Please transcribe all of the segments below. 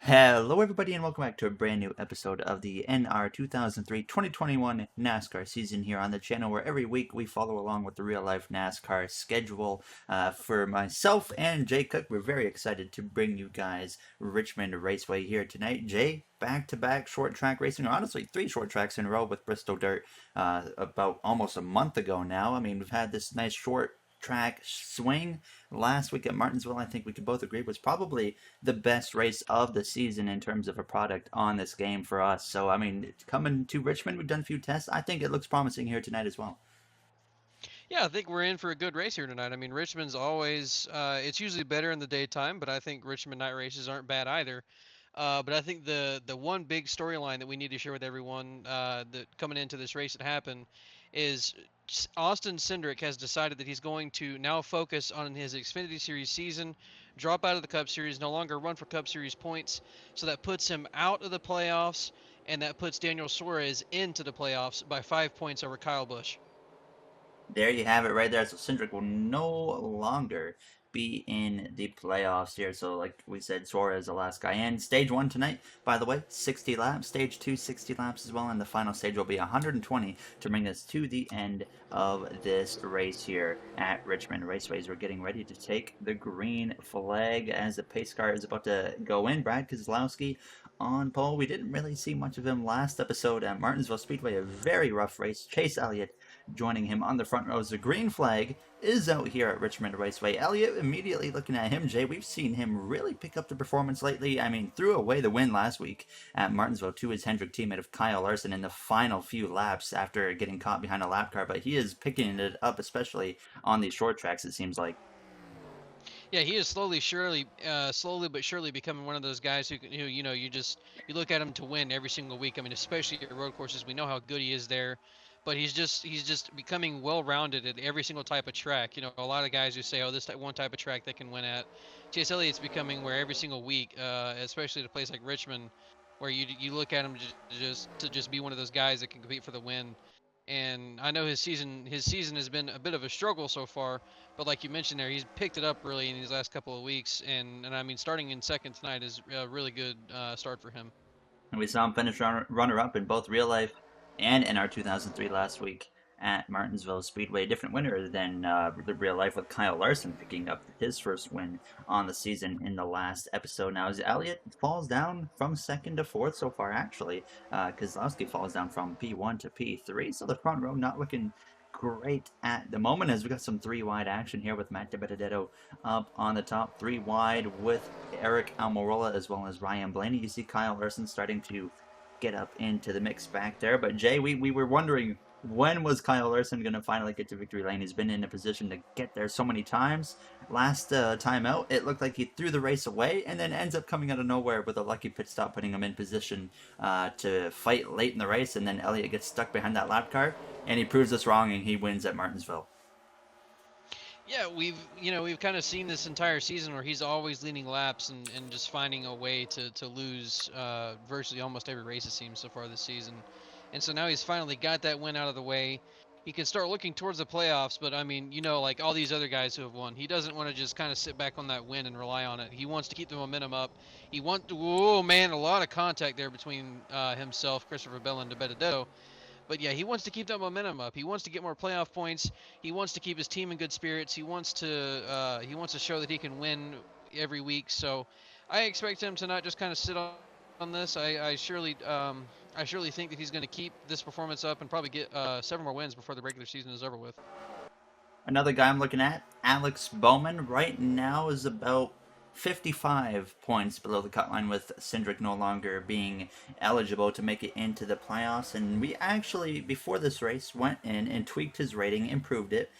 Hello, everybody, and welcome back to a brand new episode of the NR2003 2021 NASCAR season here on the channel, where every week we follow along with the real life NASCAR schedule. For myself and Jay Cook, we're very excited to bring you guys Richmond Raceway here tonight. Jay, back to back short track racing, or honestly, three short tracks in a row with Bristol Dirt about almost a month ago now. I mean, we've had this nice short track swing last week at Martinsville. I think we could both agree was probably the best race of the season in terms of a product on this game for us. So, I mean, coming to Richmond, we've done a few tests. I think it looks promising here tonight as well. Yeah, I think we're in for a good race here tonight. I mean, Richmond's always, it's usually better in the daytime, but I think Richmond night races aren't bad either. But I think the one big storyline that we need to share with everyone that coming into this race that happened is Austin Cindric has decided that he's going to now focus on his Xfinity Series season, drop out of the Cup Series, no longer run for Cup Series points. So that puts him out of the playoffs, and that puts Daniel Suarez into the playoffs by 5 points over Kyle Busch. There you have it right there. So Cindric will no longer be in the playoffs here. So like we said, Suarez the last guy in. Stage 1 tonight, by the way, 60 laps. Stage 2, 60 laps as well. And the final stage will be 120 to bring us to the end of this race here at Richmond Raceways. We're getting ready to take the green flag as the pace car is about to go in. Brad Keselowski on pole. We didn't really see much of him last episode at Martinsville Speedway. A very rough race. Chase Elliott joining him on the front rows. The green flag is out here at Richmond Raceway. Elliott immediately looking at him. Jay, we've seen him really pick up the performance lately. I mean, threw away the win last week at Martinsville to his Hendrick teammate of Kyle Larson in the final few laps after getting caught behind a lap car. But he is picking it up, especially on these short tracks, it seems like. Yeah, he is slowly but surely becoming one of those guys who you look at him to win every single week. I mean, especially at road courses, we know how good he is there, but he's just becoming well-rounded at every single type of track. You know, a lot of guys who say, "Oh, this one type of track they can win at." Chase Elliott's becoming where every single week, especially at a place like Richmond, where you look at him to just be one of those guys that can compete for the win. And I know his season has been a bit of a struggle so far, but like you mentioned there, he's picked it up really in these last couple of weeks, and I mean starting in second tonight is a really good start for him. And we saw him finish runner-up in both real life and in our 2003 last week at Martinsville Speedway. Different winner than the real life, with Kyle Larson picking up his first win on the season in the last episode. Now, as Elliott falls down from second to fourth so far, actually, Keselowski falls down from P1 to P3, so the front row not looking great at the moment, as we got some three wide action here with Matt DiBenedetto up on the top, three wide with Eric Almirola as well as Ryan Blaney. You see Kyle Larson starting to get up into the mix back there. But Jay, we were wondering, when was Kyle Larson going to finally get to victory lane? He's been in a position to get there so many times. Last time out, it looked like he threw the race away and then ends up coming out of nowhere with a lucky pit stop, putting him in position to fight late in the race. And then Elliott gets stuck behind that lap car, and he proves us wrong, and he wins at Martinsville. Yeah, we've kind of seen this entire season where he's always leading laps and just finding a way to lose virtually almost every race it seems so far this season. And so now he's finally got that win out of the way. He can start looking towards the playoffs, but I mean, like all these other guys who have won, he doesn't want to just kind of sit back on that win and rely on it. He wants to keep the momentum up. Oh man, a lot of contact there between himself, Christopher Bell, and DiBenedetto. But yeah, he wants to keep that momentum up. He wants to get more playoff points. He wants to keep his team in good spirits. He wants to show that he can win every week. So I expect him to not just kind of sit on this. I surely think that he's going to keep this performance up and probably get several more wins before the regular season is over with. Another guy I'm looking at, Alex Bowman, right now is about 55 points below the cut line, with Cindric no longer being eligible to make it into the playoffs. And we actually, before this race, went in and tweaked his rating, improved it.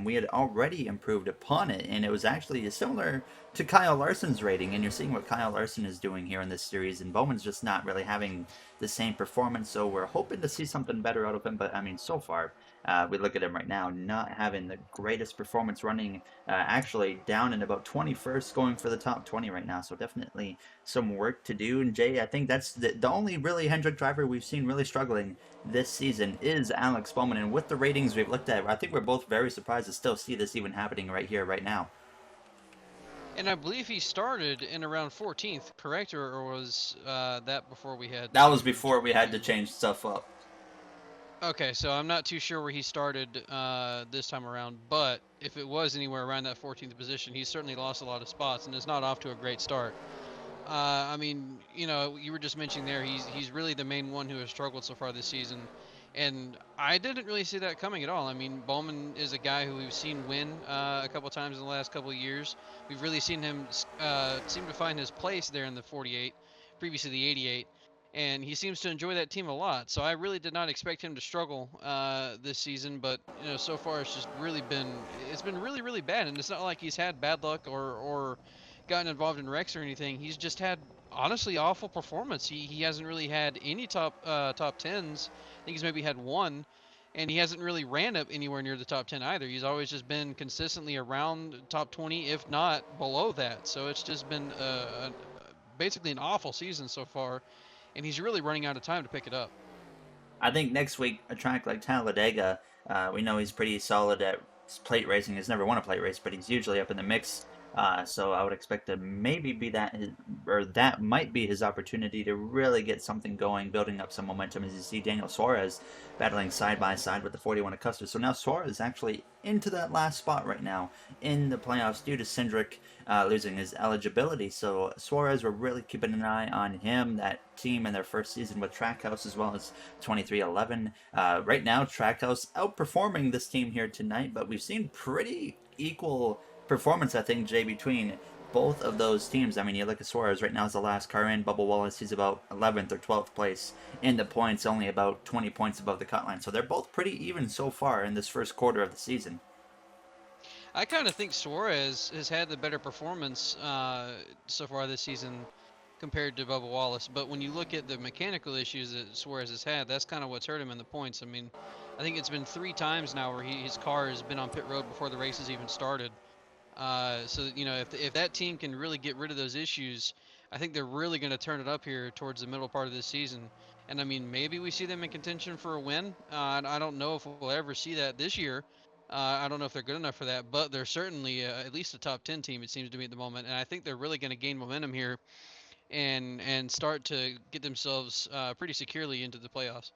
We had already improved upon it, and it was actually similar to Kyle Larson's rating. And you're seeing what Kyle Larson is doing here in this series, and Bowman's just not really having the same performance. So we're hoping to see something better out of him. But I mean, so far, we look at him right now, not having the greatest performance, running actually down in about 21st, going for the top 20 right now. So definitely some work to do. And Jay, I think that's the only really Hendrick driver we've seen really struggling this season is Alex Bowman. And with the ratings we've looked at, I think we're both very surprised to still see this even happening right here, right now. And I believe he started in around 14th, correct? Or was that before we had That was to before we had to do? change stuff up. Okay, so I'm not too sure where he started this time around, but if it was anywhere around that 14th position, he's certainly lost a lot of spots and is not off to a great start. I mean, you were just mentioning there, he's really the main one who has struggled so far this season, and I didn't really see that coming at all. I mean, Bowman is a guy who we've seen win a couple times in the last couple of years. We've really seen him seem to find his place there in the 48, previously the 88, and he seems to enjoy that team a lot. So I really did not expect him to struggle this season, but so far it's been really really bad, and it's not like he's had bad luck or gotten involved in wrecks or anything. He's just had honestly awful performance. He hasn't really had any top tens. I think he's maybe had one, and he hasn't really ran up anywhere near the top 10 either. He's always just been consistently around top 20, if not below that. So it's just been basically an awful season so far, and he's really running out of time to pick it up. I think next week a track like Talladega, we know he's pretty solid at plate racing. He's never won a plate race, but he's usually up in the mix. So I would expect to maybe be or that might be his opportunity to really get something going, building up some momentum. As you see Daniel Suarez battling side by side with the 41 at Custer. So now Suarez actually into that last spot right now in the playoffs due to Cindric losing his eligibility. So Suarez, we're really keeping an eye on him, that team in their first season with Trackhouse, as well as 2311. Right now, Trackhouse outperforming this team here tonight, but we've seen pretty equal performance, I think, Jay, between both of those teams. I mean, you look at Suarez right now is the last car in. Bubba Wallace, he's about 11th or 12th place in the points, only about 20 points above the cut line. So they're both pretty even so far in this first quarter of the season. I kind of think Suarez has had the better performance so far this season compared to Bubba Wallace. But when you look at the mechanical issues that Suarez has had, that's kind of what's hurt him in the points. I mean, I think it's been 3 times now where his car has been on pit road before the race has even started. So if that team can really get rid of those issues, I think they're really going to turn it up here towards the middle part of this season. And I mean, maybe we see them in contention for a win. I don't know if we'll ever see that this year. I don't know if they're good enough for that, but they're certainly at least a top 10 team. It seems to me at the moment, and I think they're really going to gain momentum here and start to get themselves pretty securely into the playoffs.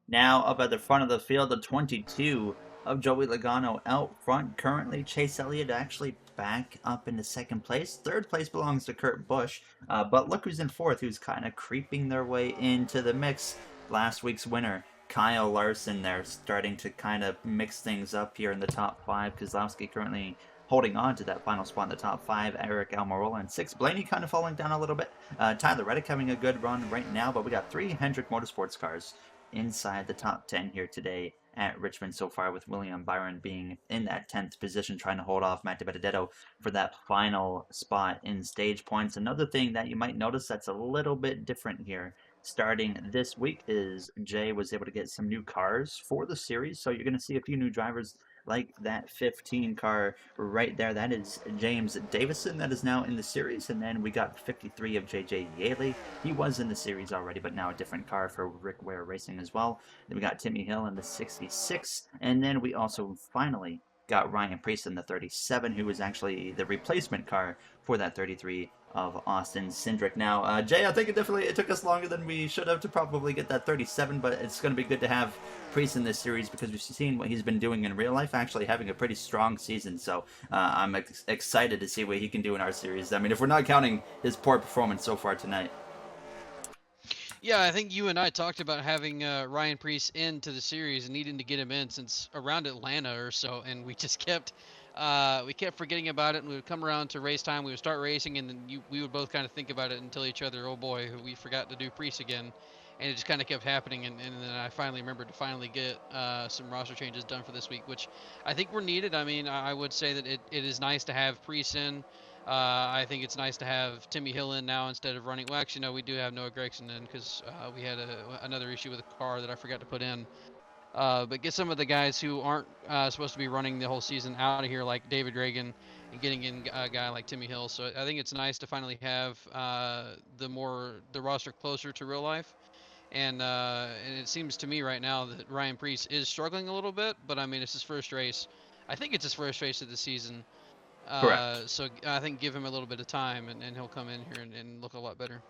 Now up at the front of the field, the 22 of Joey Logano out front. Currently, Chase Elliott actually back up into second place. Third place belongs to Kurt Busch. But look who's in fourth, who's kind of creeping their way into the mix. Last week's winner, Kyle Larson, there starting to kind of mix things up here in the top five. Kozlowski currently holding on to that final spot in the top five. Eric Almirola in six. Blaney kind of falling down a little bit. Tyler Reddick having a good run right now, but we got three Hendrick Motorsports cars inside the top 10 here today at Richmond so far, with William Byron being in that 10th position, trying to hold off Matt DiBenedetto for that final spot in stage points. Another thing that you might notice that's a little bit different here starting this week is Jay was able to get some new cars for the series. So you're going to see a few new drivers like that 15 car right there. That is James Davison that is now in the series. And then we got 53 of JJ Yaley. He was in the series already, but now a different car for Rick Ware Racing as well. Then we got Timmy Hill in the 66. And then we also finally got Ryan Priest in the 37, who was actually the replacement car for that 33 of Austin Cindric. Now, Jay, I think it took us longer than we should have to probably get that 37, but it's going to be good to have Priest in this series because we've seen what he's been doing in real life, actually having a pretty strong season. So I'm excited to see what he can do in our series. I mean, if we're not counting his poor performance so far tonight. Yeah, I think you and I talked about having Ryan Priest into the series and needing to get him in since around Atlanta or so, and we just kept forgetting about it. And we would come around to race time, we would start racing, and then we would both kind of think about it and tell each other, "Oh boy, we forgot to do Priest again," and it just kind of kept happening. And then I finally remembered to finally get some roster changes done for this week, which I think were needed. I mean, I would say that it is nice to have Priest in. I think it's nice to have Timmy Hill in now instead of running. Well, actually, no, we do have Noah Gregson in because we had another issue with a car that I forgot to put in. But get some of the guys who aren't supposed to be running the whole season out of here, like David Reagan, and getting in a guy like Timmy Hill. So I think it's nice to finally have the roster closer to real life. And it seems to me right now that Ryan Priest is struggling a little bit, but I mean it's his first race. I think it's his first race of the season. Correct. So I think give him a little bit of time, and he'll come in here and look a lot better.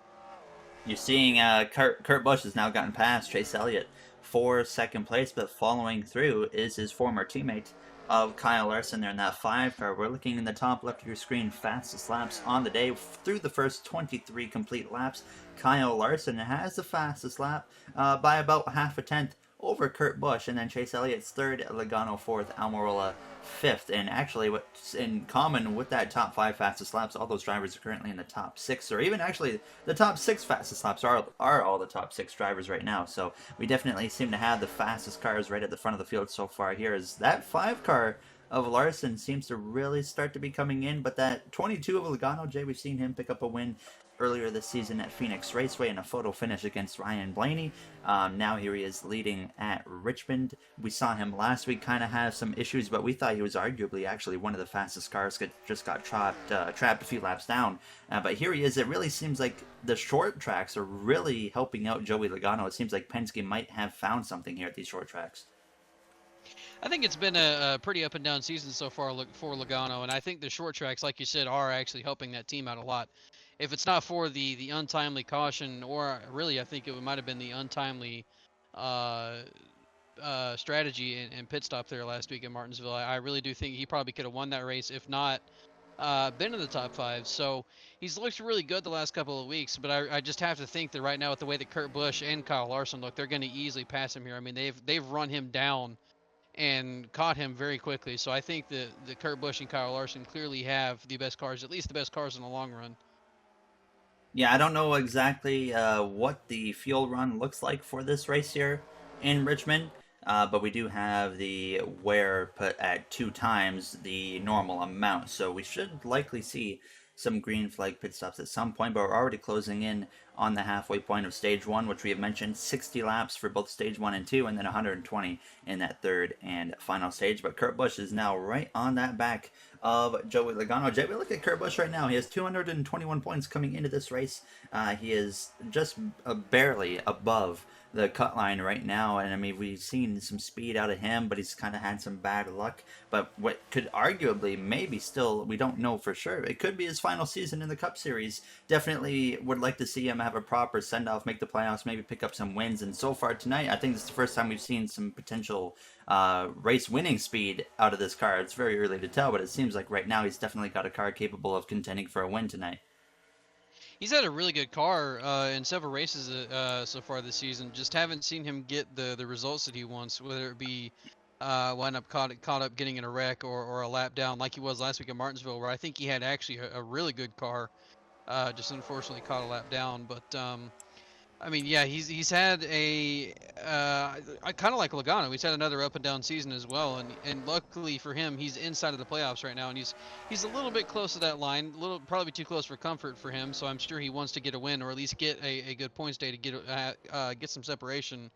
You're seeing Kurt Busch has now gotten past Chase Elliott for second place, but following through is his former teammate of Kyle Larson there in that 5 car. We're looking in the top left of your screen, fastest laps on the day through the first 23 complete laps. Kyle Larson has the fastest lap by about half a tenth over Kurt Busch, and then Chase Elliott's third, Logano fourth, Almirola fifth. And actually, what's in common with that top 5 fastest laps, all those drivers are currently in the top 6, or even actually the top 6 fastest laps are all the top 6 drivers right now. So we definitely seem to have the fastest cars right at the front of the field so far here. Is that 5 car of Larson seems to really start to be coming in, but that 22 of Logano, Jay, we've seen him pick up a win earlier this season at Phoenix Raceway in a photo finish against Ryan Blaney. Now here he is leading at Richmond. We saw him last week kind of have some issues, but we thought he was arguably actually one of the fastest cars. Just got trapped a few laps down. But here he is. It really seems like the short tracks are really helping out Joey Logano. It seems like Penske might have found something here at these short tracks. I think it's been a pretty up and down season so far for Logano, and I think the short tracks, like you said, are actually helping that team out a lot. If it's not for the untimely caution, or really, I think it might have been the untimely uh, strategy and pit stop there last week in Martinsville, I really do think he probably could have won that race, if not been in the top 5. So he's looked really good the last couple of weeks, but I just have to think that right now with the way that Kurt Busch and Kyle Larson look, they're going to easily pass him here. I mean, they've run him down and caught him very quickly. So I think that the Kurt Busch and Kyle Larson clearly have the best cars, at least the best cars in the long run. Yeah, I don't know exactly what the fuel run looks like for this race here in Richmond, but we do have the wear put at 2 times the normal amount, so we should likely see some green flag pit stops at some point, but we're already closing in on the halfway point of stage 1, which we have mentioned 60 laps for both stage 1 and 2, and then 120 in that third and final stage. But Kurt Busch is now right on that back of Joey Logano. Jay, we look at Kurt Busch right now. He has 221 points coming into this race. He is just barely above the cut line right now, and I mean we've seen some speed out of him, but he's kind of had some bad luck. But what could arguably, maybe still, we don't know for sure, it could be his final season in the Cup Series. Definitely would like to see him have a proper send off, make the playoffs, maybe pick up some wins. And so far tonight, I think this is the first time we've seen some potential race winning speed out of this car. It's very early to tell, but it seems like right now he's definitely got a car capable of contending for a win tonight. He's had a really good car in several races so far this season. Just haven't seen him get the results that he wants, whether it be wind up caught up getting in a wreck or a lap down like he was last week at Martinsville, where I think he had actually a really good car, just unfortunately caught a lap down. But I mean, yeah, he's had a I kind of like Logano. He's had another up and down season as well, and luckily for him, he's inside of the playoffs right now, and he's a little bit close to that line, a little probably too close for comfort for him. So I'm sure he wants to get a win or at least get a good points day to get some separation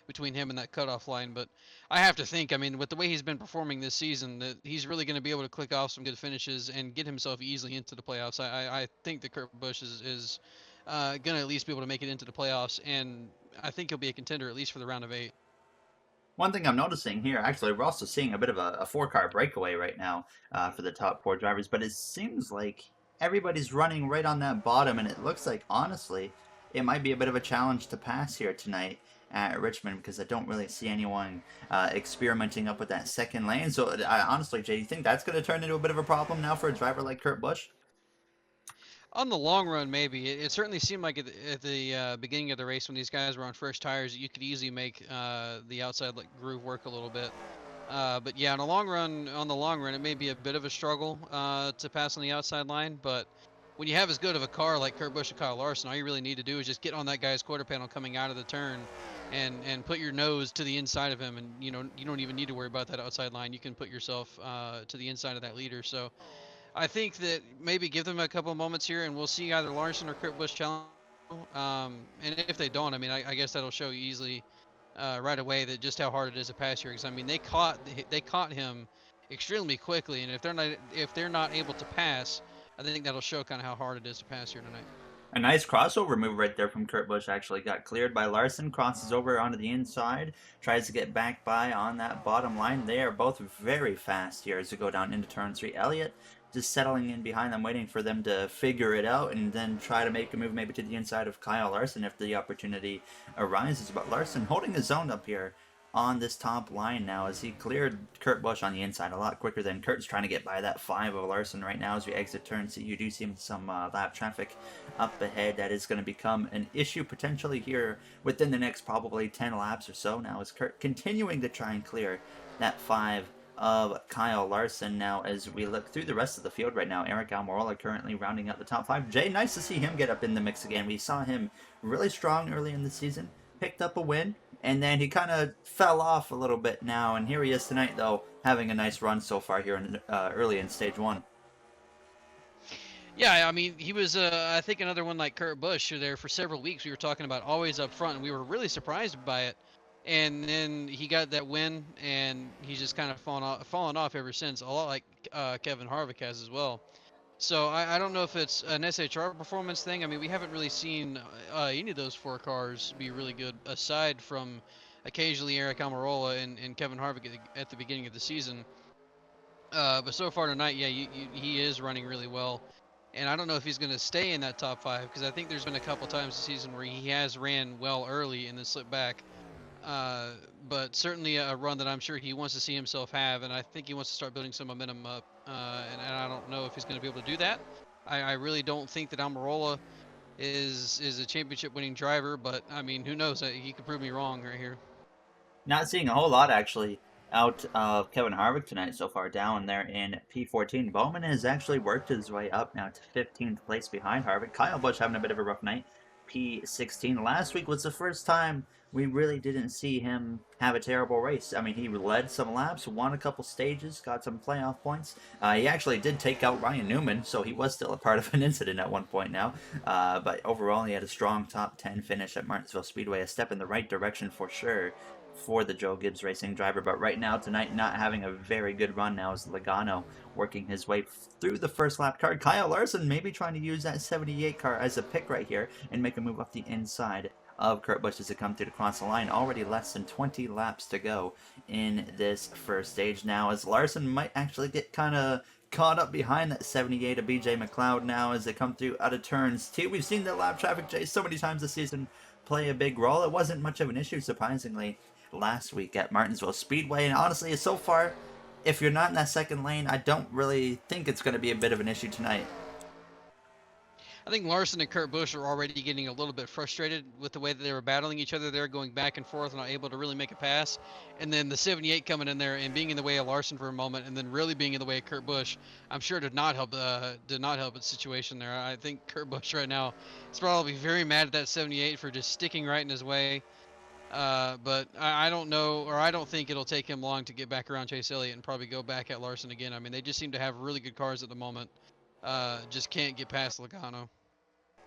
between him and that cutoff line. But I have to think, I mean, with the way he's been performing this season, that he's really going to be able to click off some good finishes and get himself easily into the playoffs. I think that Kurt Busch is going to at least be able to make it into the playoffs, and I think he'll be a contender at least for the round of 8. One thing I'm noticing here, actually, we're also seeing a bit of a 4 car breakaway right now for the top 4 drivers, but it seems like everybody's running right on that bottom, and it looks like, honestly, it might be a bit of a challenge to pass here tonight at Richmond because I don't really see anyone experimenting up with that second lane. So, honestly, Jay, do you think that's going to turn into a bit of a problem now for a driver like Kurt Busch? On the long run, maybe. It certainly seemed like at the beginning of the race when these guys were on fresh tires, you could easily make the outside groove work a little bit. But yeah, on the long run, it may be a bit of a struggle to pass on the outside line. But when you have as good of a car like Kurt Busch and Kyle Larson, all you really need to do is just get on that guy's quarter panel coming out of the turn, and put your nose to the inside of him, and you don't even need to worry about that outside line. You can put yourself to the inside of that leader. So I think that maybe give them a couple of moments here, and we'll see either Larson or Kurt Busch challenge. And if they don't, I mean, I guess that'll show you easily right away that just how hard it is to pass here. Because I mean, they caught him extremely quickly, and if they're not able to pass, I think that'll show kind of how hard it is to pass here tonight. A nice crossover move right there from Kurt Busch. Actually got cleared by Larson, crosses over onto the inside, tries to get back by on that bottom line. They are both very fast here as we go down into turn 3. Elliott just settling in behind them, waiting for them to figure it out and then try to make a move maybe to the inside of Kyle Larson if the opportunity arises. But Larson holding his own up here on this top line now as he cleared Kurt Busch on the inside a lot quicker than Kurt's trying to get by that 5 of Larson right now as we exit turn. So you do see some lap traffic up ahead that is going to become an issue potentially here within the next probably 10 laps or so now as Kurt continuing to try and clear that 5 of Kyle Larson. Now as we look through the rest of the field right now, Eric Almirola currently rounding out the top 5. Jay, nice to see him get up in the mix again. We saw him really strong early in the season, picked up a win, and then he kind of fell off a little bit now, and here he is tonight though, having a nice run so far here in early in stage 1. Yeah, I mean, he was, I think, another one like Kurt Busch there for several weeks. We were talking about always up front, and we were really surprised by it. And then he got that win, and he's just kind of fallen off ever since, a lot like Kevin Harvick has as well. So I don't know if it's an SHR performance thing. I mean, we haven't really seen any of those 4 cars be really good, aside from occasionally Eric Almirola and Kevin Harvick at the beginning of the season. But so far tonight, yeah, he is running really well. And I don't know if he's going to stay in that top 5 because I think there's been a couple times this season where he has ran well early and then slipped back. But certainly a run that I'm sure he wants to see himself have, and I think he wants to start building some momentum up. And I don't know if he's going to be able to do that. I really don't think that Almirola is a championship-winning driver, but I mean, who knows? He could prove me wrong right here. Not seeing a whole lot actually out of Kevin Harvick tonight so far, down there in P14. Bowman has actually worked his way up now to 15th place behind Harvick. Kyle Busch having a bit of a rough night, P16. Last week was the first time we really didn't see him have a terrible race. I mean, he led some laps, won a couple stages, got some playoff points. He actually did take out Ryan Newman, so he was still a part of an incident at one point now. But overall, he had a strong top 10 finish at Martinsville Speedway, a step in the right direction for sure for the Joe Gibbs Racing driver. But right now, tonight, not having a very good run now is Logano working his way through the first lap car. Kyle Larson maybe trying to use that 78 car as a pick right here and make a move off the inside of Kurt Busch as it comes through to cross the line. Already less than 20 laps to go in this first stage now, as Larson might actually get kind of caught up behind that 78 of BJ McLeod now as they come through out of turns 2. We've seen the lap traffic, Jay, so many times this season play a big role. It wasn't much of an issue, surprisingly, last week at Martinsville Speedway, and honestly, so far, if you're not in that second lane, I don't really think it's going to be a bit of an issue tonight. I think Larson and Kurt Busch are already getting a little bit frustrated with the way that they were battling each other there, going back and forth, not able to really make a pass. And then the 78 coming in there and being in the way of Larson for a moment, and then really being in the way of Kurt Busch, I'm sure did not help its situation there. I think Kurt Busch right now is probably very mad at that 78 for just sticking right in his way. But I don't know, or I don't think it'll take him long to get back around Chase Elliott and probably go back at Larson again. I mean, they just seem to have really good cars at the moment. Just can't get past Logano.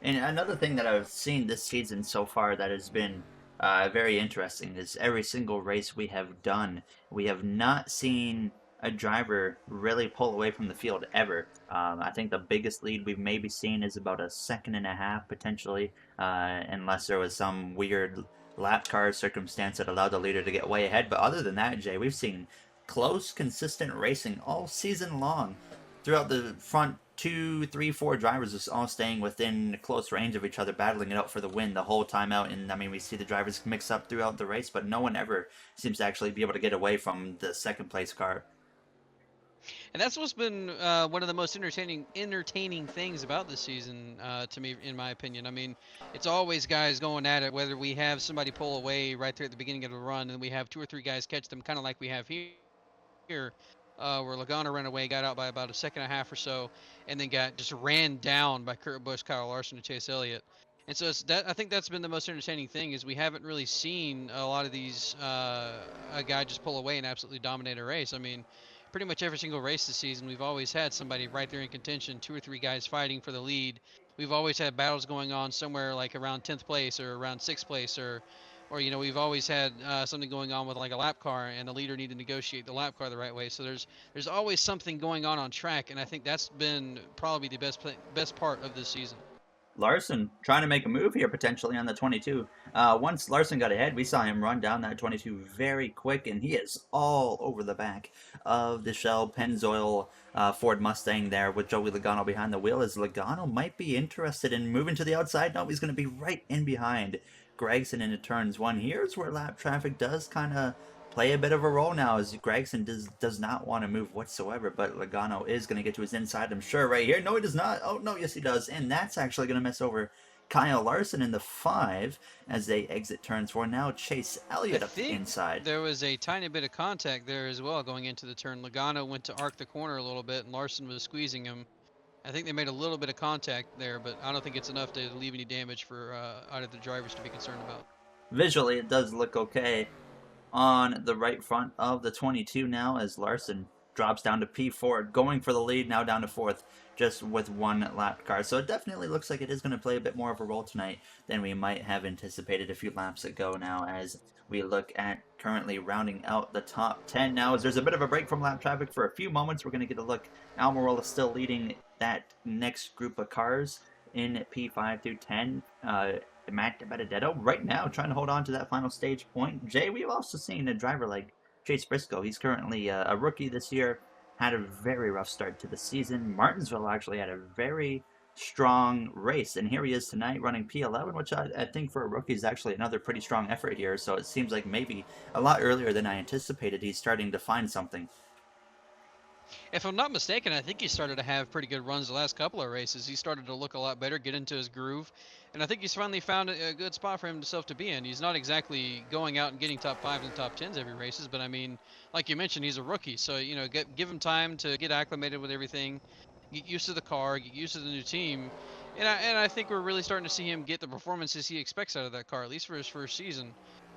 And another thing that I've seen this season so far that has been very interesting is every single race we have done, we have not seen a driver really pull away from the field ever. I think the biggest lead we've maybe seen is about a second and a half potentially, unless there was some weird lap car circumstance that allowed the leader to get way ahead. But other than that, Jay, we've seen close, consistent racing all season long throughout the front 2, 3, 4 drivers is all staying within close range of each other, battling it out for the win the whole time out. And I mean, we see the drivers mix up throughout the race, but no one ever seems to actually be able to get away from the second place car. And that's what's been one of the most entertaining things about this season, to me, in my opinion. I mean, it's always guys going at it. Whether we have somebody pull away right there at the beginning of the run, and we have 2 or 3 guys catch them, kind of like we have here, where Logano ran away, got out by about a second and a half or so, and then got just ran down by Kurt Busch, Kyle Larson, and Chase Elliott. And so I think that's been the most entertaining thing is we haven't really seen a lot of these a guy just pull away and absolutely dominate a race. I mean, pretty much every single race this season, we've always had somebody right there in contention, 2 or 3 guys fighting for the lead. We've always had battles going on somewhere like around 10th place or around 6th place, or we've always had something going on with like a lap car, and the leader need to negotiate the lap car the right way. So there's always something going on track, and I think that's been probably the best part of this season. Larson trying to make a move here potentially on the 22. Once Larson got ahead, we saw him run down that 22 very quick, and he is all over the back of the Shell Pennzoil Ford Mustang there with Joey Logano behind the wheel. As Logano might be interested in moving to the outside. No, he's going to be right in behind Gregson into turns one. Here's where lap traffic does kind of play a bit of a role now, as Gregson does not want to move whatsoever, but Logano is going to get to his inside, I'm sure, right here. No, he does not. Oh, no, yes, he does. And that's actually going to mess over Kyle Larson in the 5 as they exit turns 4. Now Chase I Elliott up the think inside. there was a tiny bit of contact there as well going into the turn. Logano went to arc the corner a little bit, and Larson was squeezing him. I think they made a little bit of contact there, but I don't think it's enough to leave any damage for either the drivers to be concerned about. Visually, it does look okay on the right front of the 22 now as Larson drops down to P4, going for the lead, now down to 4th, just with one lap car. So it definitely looks like it is going to play a bit more of a role tonight than we might have anticipated a few laps ago now, as we look at currently rounding out the top 10 now, as there's a bit of a break from lap traffic for a few moments. We're going to get a look. Almirola still leading that next group of cars in P5 through 10. Matt Benedetto right now trying to hold on to that final stage point. Jay, we've also seen a driver like Chase Briscoe. He's currently a rookie this year, had a very rough start to the season. Martinsville actually had a very strong race, and here he is tonight running P11, which I think for a rookie is actually another pretty strong effort here. So it seems like maybe a lot earlier than I anticipated he's starting to find something. If I'm not mistaken, I think he started to have pretty good runs the last couple of races. He started to look a lot better, get into his groove, and I think he's finally found a good spot for himself to be in. He's not exactly going out and getting top 5s and top 10s every races, but I mean, like you mentioned, he's a rookie, so give him time to get acclimated with everything, get used to the car, get used to the new team, and I think we're really starting to see him get the performances he expects out of that car, at least for his first season.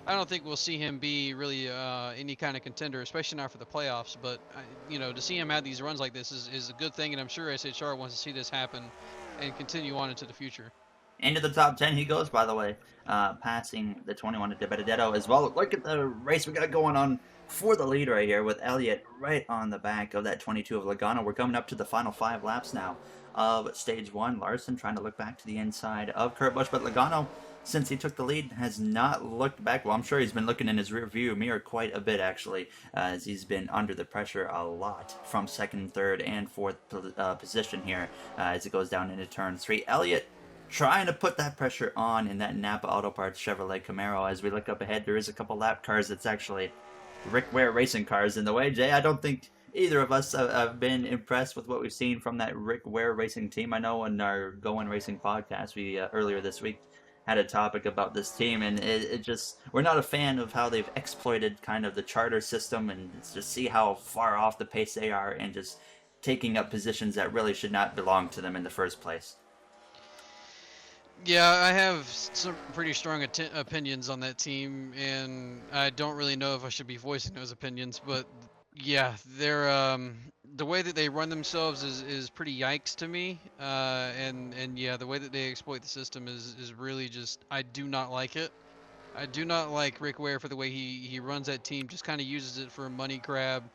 I don't think we'll see him be really any kind of contender, especially not for the playoffs. But to see him have these runs like this is a good thing, and I'm sure SHR wants to see this happen and continue on into the future. Into the top 10 he goes, by the way, passing the 21 to Benedetto as well. Look at the race we got going on for the lead right here with Elliott right on the back of that 22 of Logano. We're coming up to the final 5 laps now of stage 1. Larson trying to look back to the inside of Kurt Busch, but Logano, since he took the lead, has not looked back. Well, I'm sure he's been looking in his rear view mirror quite a bit, actually, as he's been under the pressure a lot from 2nd, 3rd, and 4th position here as it goes down into turn 3. Elliott trying to put that pressure on in that Napa Auto Parts Chevrolet Camaro. As we look up ahead, there is a couple lap cars that's actually Rick Ware racing cars in the way. Jay, I don't think either of us have been impressed with what we've seen from that Rick Ware racing team. I know in our Going Racing podcast, we earlier this week had a topic about this team, and it just, we're not a fan of how they've exploited kind of the charter system and just see how far off the pace they are and just taking up positions that really should not belong to them in the first place. Yeah, I have some pretty strong opinions on that team, and I don't really know if I should be voicing those opinions. But yeah, they're the way that they run themselves is pretty yikes to me. And yeah, the way that they exploit the system is really just, I do not like it. I do not like Rick Ware for the way he runs that team. Just kind of uses it for a money grab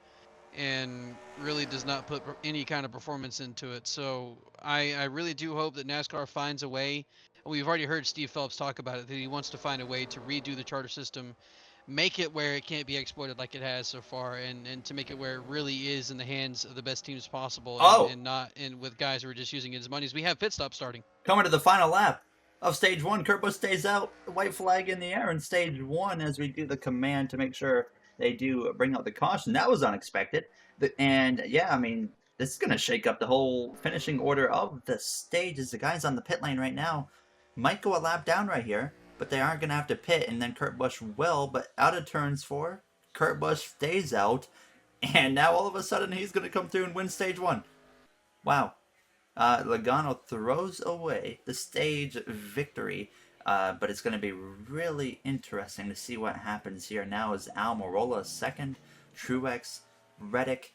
and really does not put any kind of performance into it. So I really do hope that NASCAR finds a way. We've already heard Steve Phelps talk about it, that he wants to find a way to redo the charter system, make it where it can't be exploited like it has so far, and to make it where it really is in the hands of the best teams possible, Oh, and not in with guys who are just using it as money. As we have pit stop starting. coming to the final lap of stage 1, Kurt Busch stays out, the white flag in the air in stage 1 as we do the command to make sure they do bring out the caution. That was unexpected. And yeah, I mean, this is going to shake up the whole finishing order of the stage as the guys on the pit lane right now might go a lap down right here, but they aren't going to have to pit, and then Kurt Busch will. But out of turns 4, Kurt Busch stays out, and now all of a sudden he's going to come through and win stage 1. Wow. Logano throws away the stage victory, but it's going to be really interesting to see what happens here now as Almirola second, Truex, Reddick,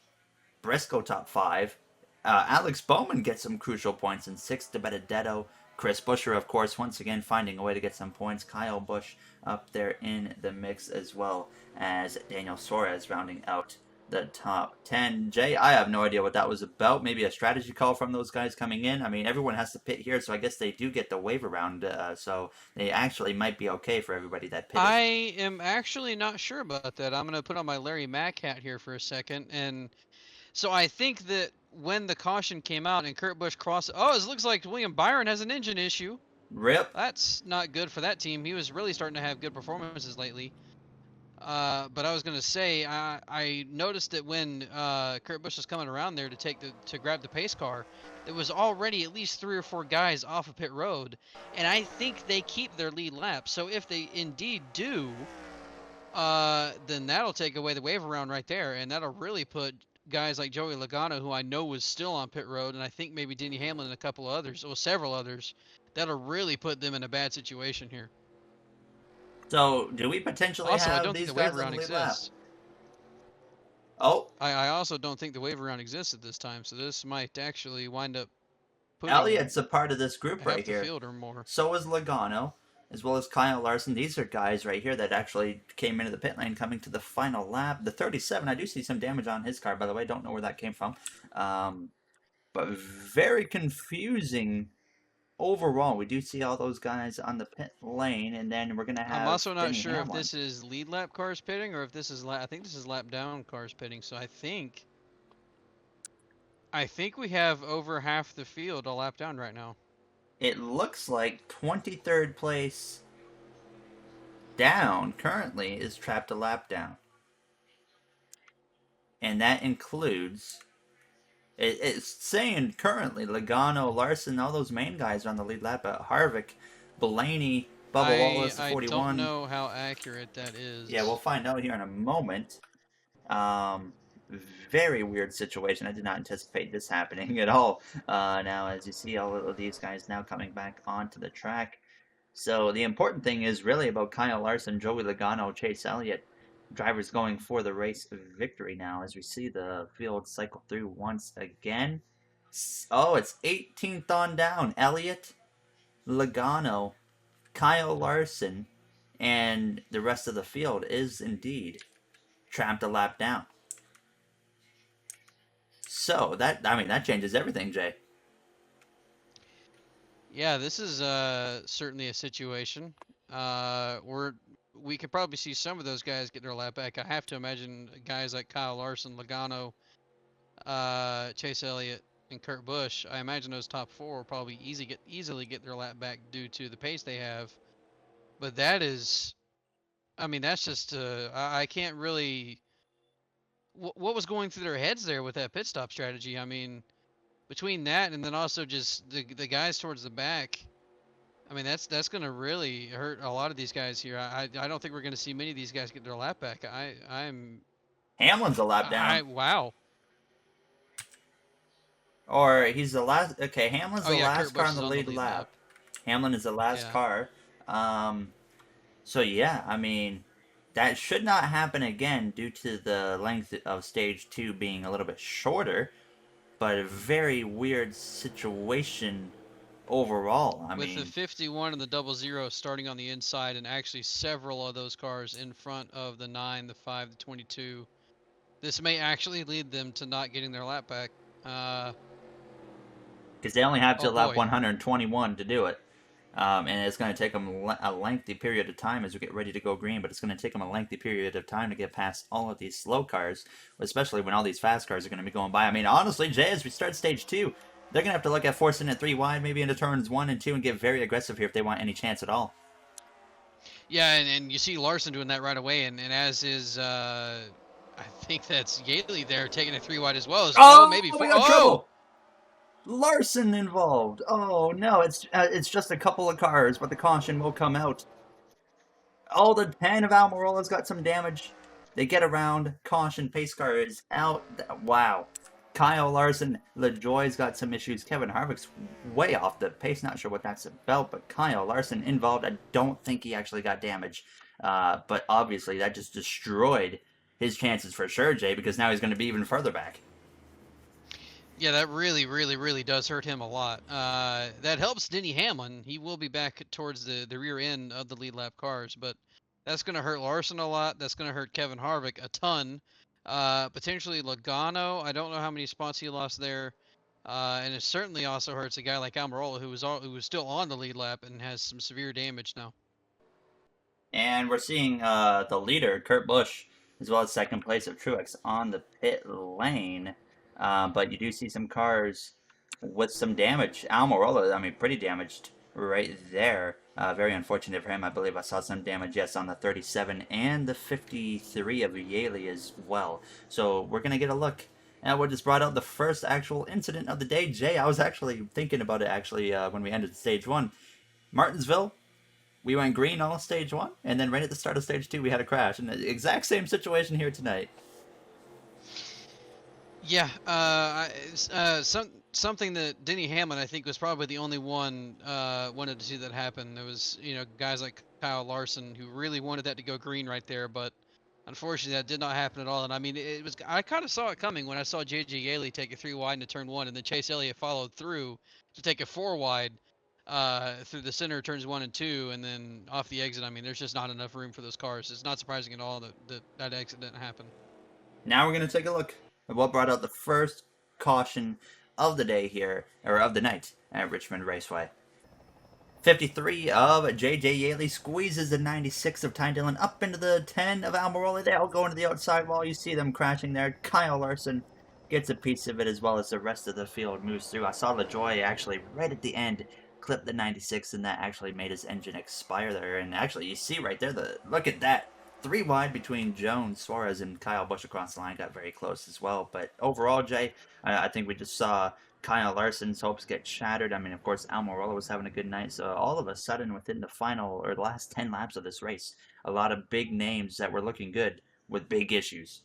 Briscoe top 5. Alex Bowman gets some crucial points in 6th to Benedetto. Chris Buescher, of course, once again finding a way to get some points. Kyle Busch up there in the mix as well as Daniel Suarez rounding out the top 10. Jay, I have no idea what that was about. Maybe a strategy call from those guys coming in. I mean, everyone has to pit here, so I guess they do get the wave around. So they actually might be okay for everybody that pitted. I am actually not sure about that. I'm gonna put on my Larry Mack hat here for a second, and so I think that when the caution came out and Kurt Busch crossed, oh, it looks like William Byron has an engine issue. Rip. That's not good for that team. He was really starting to have good performances lately. But I was gonna say, I noticed that when Kurt Busch was coming around there to grab the pace car, there was already at least 3 or 4 guys off of pit road, and I think they keep their lead lap. So if they indeed do, then that'll take away the wave around right there, and that'll really put guys like Joey Logano, who I know was still on pit road, and I think maybe Denny Hamlin and a couple of others, or several others, that'll really put them in a bad situation here. So do we potentially Also, I have don't think these the wave guys on around the lead lap? exists. Oh, I also don't think the wave around exists at this time, so this might actually wind up putting Elliott's a part of this group right half the here. field or more. So is Logano, as well as Kyle Larson. These are guys right here that actually came into the pit lane coming to the final lap. The 37, I do see some damage on his car, by the way. Don't know where that came from. But very confusing overall. We do see all those guys on the pit lane, and then we're going to I'm have also not Denny sure if Hamlin. this is lead lap cars pitting or if this is I think this is lap down cars pitting. So I think we have over half the field a lap down right now. It looks like 23rd place down currently is trapped a lap down. And that includes, it's saying currently Logano, Larson, all those main guys are on the lead lap, but Harvick, Blaney, Bubba Wallace, the I don't 41. know how accurate that is. Yeah, we'll find out here in a moment. Um, Very weird situation. I did not anticipate this happening at all. Now, as you see, all of these guys now coming back onto the track. So the important thing is really about Kyle Larson, Joey Logano, Chase Elliott, drivers going for the race victory now as we see the field cycle through once again. Oh, it's 18th on down. Elliott, Logano, Kyle Larson, and the rest of the field is indeed trapped a lap down. So that changes everything, Jay. Yeah, this is certainly a situation. We could probably see some of those guys get their lap back. I have to imagine guys like Kyle Larson, Logano, Chase Elliott, and Kurt Busch. I imagine those top 4 will probably easily get their lap back due to the pace they have. But that is, I mean, that's just I can't really. What was going through their heads there with that pit stop strategy? I mean, between that and then also just the guys towards the back. I mean, that's going to really hurt a lot of these guys here. I don't think we're going to see many of these guys get their lap back. Hamlin's a lap down. Wow. Or he's the last. Okay, Hamlin's Oh the yeah, last Kurt car Busch on is the on the lead lead lap. lap. Hamlin is the last Yeah. car. So yeah, I mean, that should not happen again due to the length of stage 2 being a little bit shorter, but a very weird situation overall. I With the mean, 51 and the 00 starting on the inside, and actually several of those cars in front of the 9, the 5, the 22. This may actually lead them to not getting their lap back. because they only have Oh to lap boy. 121 to do it. And it's going to take them a lengthy period of time as we get ready to go green, but it's going to take them a lengthy period of time to get past all of these slow cars, especially when all these fast cars are going to be going by. I mean, honestly, Jay, as we start stage 2, they're going to have to look at forcing it 3 wide, maybe into turns 1 and 2, and get very aggressive here if they want any chance at all. Yeah, and you see Larson doing that right away, and as is, I think that's Yaley there taking a 3 wide as well. Oh, Maybe we 4. got Oh! trouble! Larson involved. Oh no, it's just a couple of cars, but the caution will come out. Oh, the 10 of Almirola's got some damage. They get around. Caution. Pace car is out. Wow. Kyle Larson, LaJoy's got some issues. Kevin Harvick's way off the pace. Not sure what that's about, but Kyle Larson involved. I don't think he actually got damage. But obviously, that just destroyed his chances for sure, Jay, because now he's going to be even further back. Yeah, that really, really, really does hurt him a lot. That helps Denny Hamlin. He will be back towards the rear end of the lead lap cars, but that's going to hurt Larson a lot. That's going to hurt Kevin Harvick a ton. Potentially Logano. I don't know how many spots he lost there. And it certainly also hurts a guy like Almirola, who was still on the lead lap and has some severe damage now. And we're seeing the leader, Kurt Busch, as well as second place of Truex on the pit lane. But you do see some cars with some damage. Almirola, I mean, pretty damaged right there. Very unfortunate for him. I believe I saw some damage, yes, on the 37 and the 53 of Yaley as well. So we're going to get a look at what just brought out the first actual incident of the day. Jay, I was actually thinking about it actually when we ended stage one. Martinsville, we went green all stage one, and then right at the start of stage two, we had a crash. And the exact same situation here tonight. Yeah, something that Denny Hamlin I think was probably the only one wanted to see that happen. There was guys like Kyle Larson who really wanted that to go green right there, but unfortunately that did not happen at all. And I mean it was I kind of saw it coming when I saw JJ Yaley take a 3 wide into turn one, and then Chase Elliott followed through to take a 4 wide through the center of turns one and two, and then off the exit. I mean there's just not enough room for those cars. It's not surprising at all that exit didn't happen. Now we're going to take a look at what brought out the first caution of the day here, or of the night at Richmond Raceway. 53 of J.J. Yaley squeezes the 96 of Ty Dillon up into the 10 of Almirola. They all go into the outside wall. You see them crashing there. Kyle Larson gets a piece of it as well as the rest of the field moves through. I saw LaJoy actually right at the end clip the 96, and that actually made his engine expire there. And actually, you see right there, look at that. 3 wide between Jones, Suarez, and Kyle Busch across the line got very close as well. But overall, Jay, I think we just saw Kyle Larson's hopes get shattered. I mean, of course, Almirola was having a good night, so all of a sudden, within the final or the last 10 laps of this race, a lot of big names that were looking good with big issues.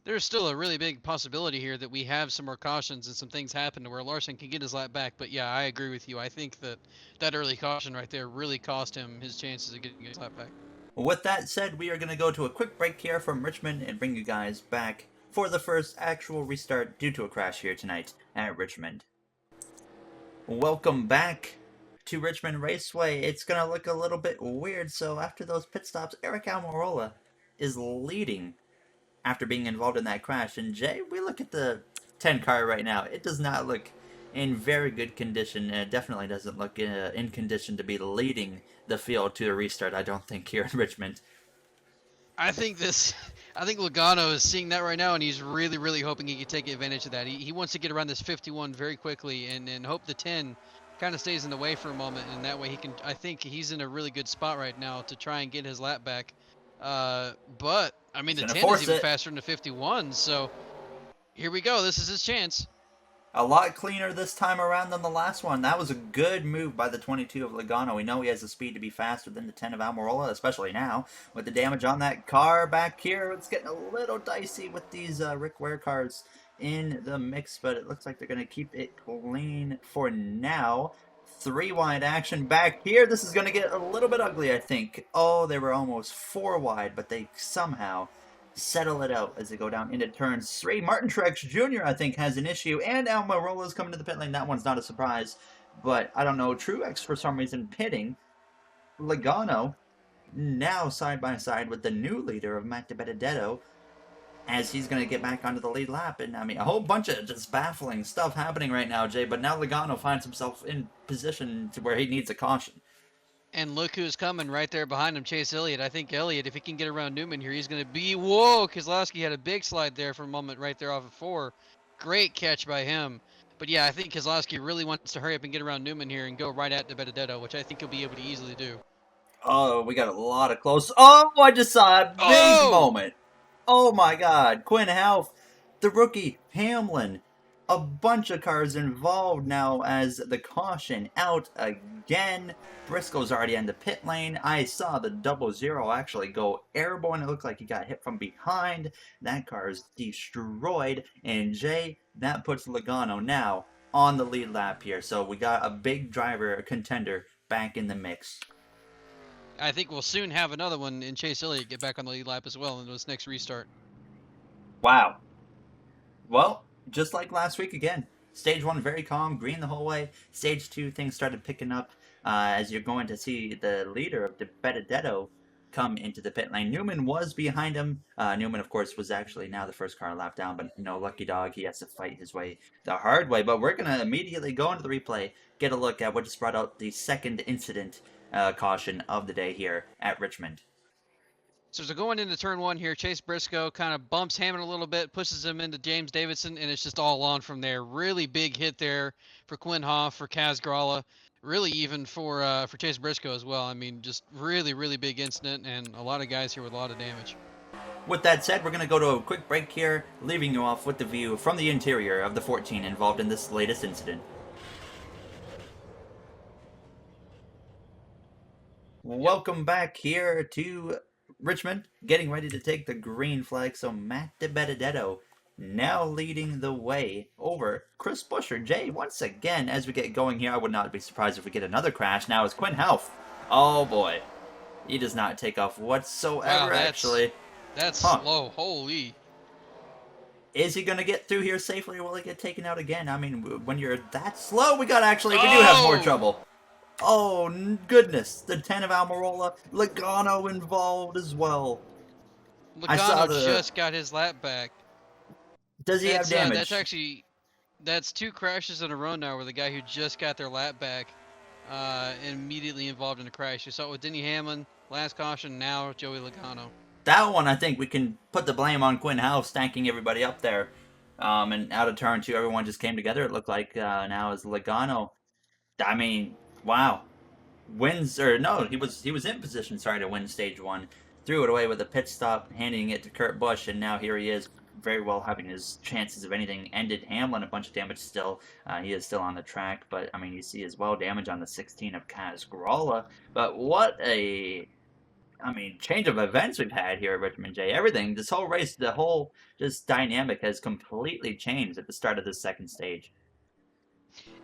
There's still a really big possibility here that we have some more cautions and some things happen to where Larson can get his lap back. But yeah, I agree with you. I think that early caution right there really cost him his chances of getting his lap back. With that said, we are going to go to a quick break here from Richmond and bring you guys back for the first actual restart due to a crash here tonight at Richmond. Welcome back to Richmond Raceway. It's going to look a little bit weird, so after those pit stops, Eric Almirola is leading after being involved in that crash. And Jay, we look at the 10 car right now. It does not look in very good condition, and it definitely doesn't look in condition to be leading the field to a restart, I don't think, here in Richmond. I think this, I think Logano is seeing that right now, and he's really, really hoping he can take advantage of that. He wants to get around this 51 very quickly and hope the 10 kind of stays in the way for a moment, and that way he can. I think he's in a really good spot right now to try and get his lap back. But I mean, He's the going to 10 is force even it. faster than the 51, so here we go. This is his chance. A lot cleaner this time around than the last one. That was a good move by the 22 of Logano. We know he has the speed to be faster than the 10 of Almirola, especially now. With the damage on that car back here, it's getting a little dicey with these Rick Ware cars in the mix, but it looks like they're going to keep it clean for now. 3 wide action back here. This is going to get a little bit ugly, I think. Oh, they were almost 4 wide, but they somehow settle it out as they go down into turn three. Martin Truex Jr., I think, has an issue, and Almirola is coming to the pit lane. That one's not a surprise, but I don't know. Truex, for some reason, pitting. Logano, now side by side with the new leader of Matt DiBenedetto, as he's going to get back onto the lead lap. And I mean, a whole bunch of just baffling stuff happening right now, Jay. But now Logano finds himself in position to where he needs a caution. And look who's coming right there behind him, Chase Elliott. I think Elliott, if he can get around Newman here, he's going to be. Whoa, Keselowski had a big slide there for a moment right there off of four. Great catch by him. But yeah, I think Keselowski really wants to hurry up and get around Newman here and go right at Benedetto, which I think he'll be able to easily do. Oh, we got a lot of close. Oh, I just saw a big Oh! moment. Oh my God, Quinn Half, the rookie, Hamlin, a bunch of cars involved now as the caution out again. Briscoe's already in the pit lane. I saw the 00 actually go airborne. It looked like he got hit from behind. That car is destroyed. And Jay, that puts Logano now on the lead lap here. So we got a big driver, a contender, back in the mix. I think we'll soon have another one in Chase Elliott get back on the lead lap as well in this next restart. Wow. Well, just like last week again. Stage one, very calm, green the whole way. Stage two, things started picking up as you're going to see the leader of the Benedetto come into the pit lane. Newman was behind him. Newman, of course, was actually now the first car lap down, but no, lucky dog, he has to fight his way the hard way. But we're going to immediately go into the replay, get a look at what just brought out the second incident caution of the day here at Richmond. So as they're going into turn one here, Chase Briscoe kind of bumps Hammond a little bit, pushes him into James Davidson, and it's just all on from there. Really big hit there for Quinn Hoff, for Kaz Gralla, really even for Chase Briscoe as well. I mean, just really, really big incident, and a lot of guys here with a lot of damage. With that said, we're going to go to a quick break here, leaving you off with the view from the interior of the 14 involved in this latest incident. Welcome back here to Richmond, getting ready to take the green flag. So Matt DiBenedetto now leading the way over Chris Buescher. Jay, once again, as we get going here, I would not be surprised if we get another crash. Now is Quinn Houff. Oh boy, he does not take off whatsoever. Wow, actually, that's slow. Holy. Is he going to get through here safely, or will he get taken out again? I mean, when you're that slow, we do have more trouble. Oh, goodness. The 10 of Almirola. Logano involved as well. Logano just got his lap back. Does he have damage? That's two crashes in a row now where the guy who just got their lap back immediately involved in a crash. You saw it with Denny Hamlin, last caution, now Joey Logano. That one, I think we can put the blame on Quinn Houff, stacking everybody up there. And out of turn two, everyone just came together. It looked like now is Logano. I mean, wow. Wins, or no, he was in position, to win stage one. Threw it away with a pit stop, handing it to Kurt Busch, and now here he is, very well having his chances of anything ended. Hamlin, a bunch of damage still. He is still on the track, but, I mean, you see as well damage on the 16 of Kaz Gralla. But what a, change of events we've had here at Richmond, Jay. Everything, this whole race, the whole just dynamic has completely changed at the start of this second stage.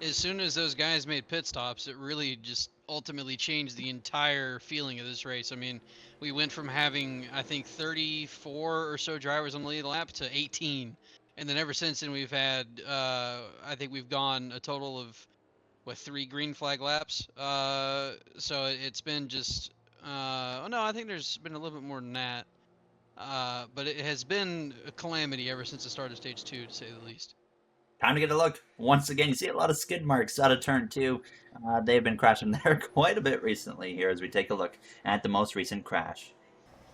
As soon as those guys made pit stops, it really just ultimately changed the entire feeling of this race. I mean, we went from having, I think, 34 or so drivers on the lead lap to 18. And then ever since then, we've had, I think we've gone a total of, 3 green flag laps. So it's been just, oh no, I think there's been a little bit more than that. But it has been a calamity ever since the start of stage 2, to say the least. Time to get a look. Once again, you see a lot of skid marks out of turn two. They've been crashing there quite a bit recently here as we take a look at the most recent crash.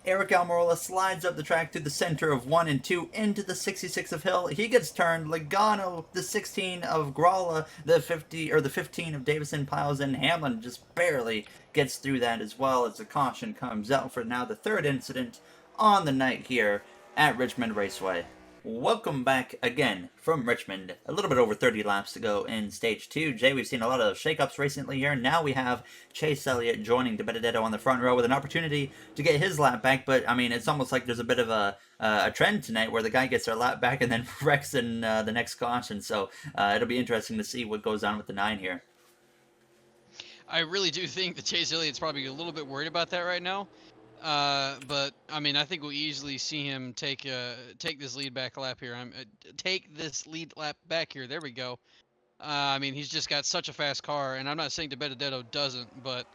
Aric Almirola slides up the track to the center of 1 and 2 into the 66 of Hill. He gets turned. Logano, the 16 of Gralla, the 15 of Davison piles in. Hamlin just barely gets through that as well as the caution comes out for now the third incident on the night here at Richmond Raceway. Welcome back again from Richmond. A little bit over 30 laps to go in stage 2. Jay, we've seen a lot of shakeups recently here. Now we have Chase Elliott joining DiBenedetto on the front row with an opportunity to get his lap back. But, I mean, it's almost like there's a bit of a trend tonight where the guy gets their lap back and then wrecks in the next caution. So it'll be interesting to see what goes on with the 9 here. I really do think that Chase Elliott's probably a little bit worried about that right now. But I mean, I think we'll easily see him take this lead back lap here. Take this lead lap back here. There we go. I mean, he's just got such a fast car, and I'm not saying DiBenedetto doesn't, but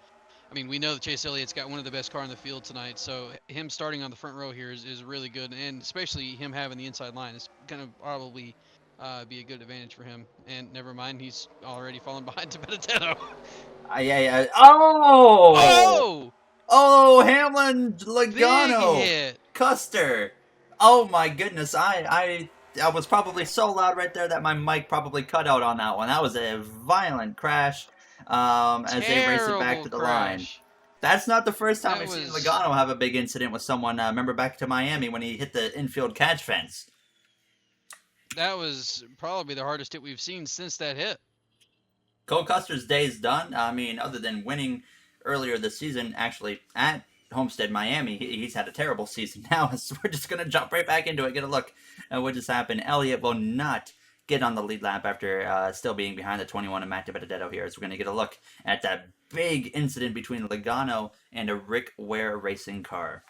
I mean, we know that Chase Elliott's got one of the best cars in the field tonight. So him starting on the front row here is really good, and especially him having the inside line is gonna probably be a good advantage for him. And never mind, he's already fallen behind DiBenedetto. Yeah. Oh! Oh! Oh, Hamlin, Logano, Custer. Oh my goodness, I was probably so loud right there that my mic probably cut out on that one. That was a violent crash as they race it back to the line. That's not the first time I've seen Logano have a big incident with someone. Remember back to Miami when he hit the infield catch fence. That was probably the hardest hit we've seen since that hit. Cole Custer's day is done. I mean, other than winning earlier this season, actually, at Homestead, Miami, he's had a terrible season now, so we're just going to jump right back into it, get a look at what just happened. Elliott will not get on the lead lap after still being behind the 21 of Matt DiBenedetto here, so we're going to get a look at that big incident between Logano and a Rick Ware racing car.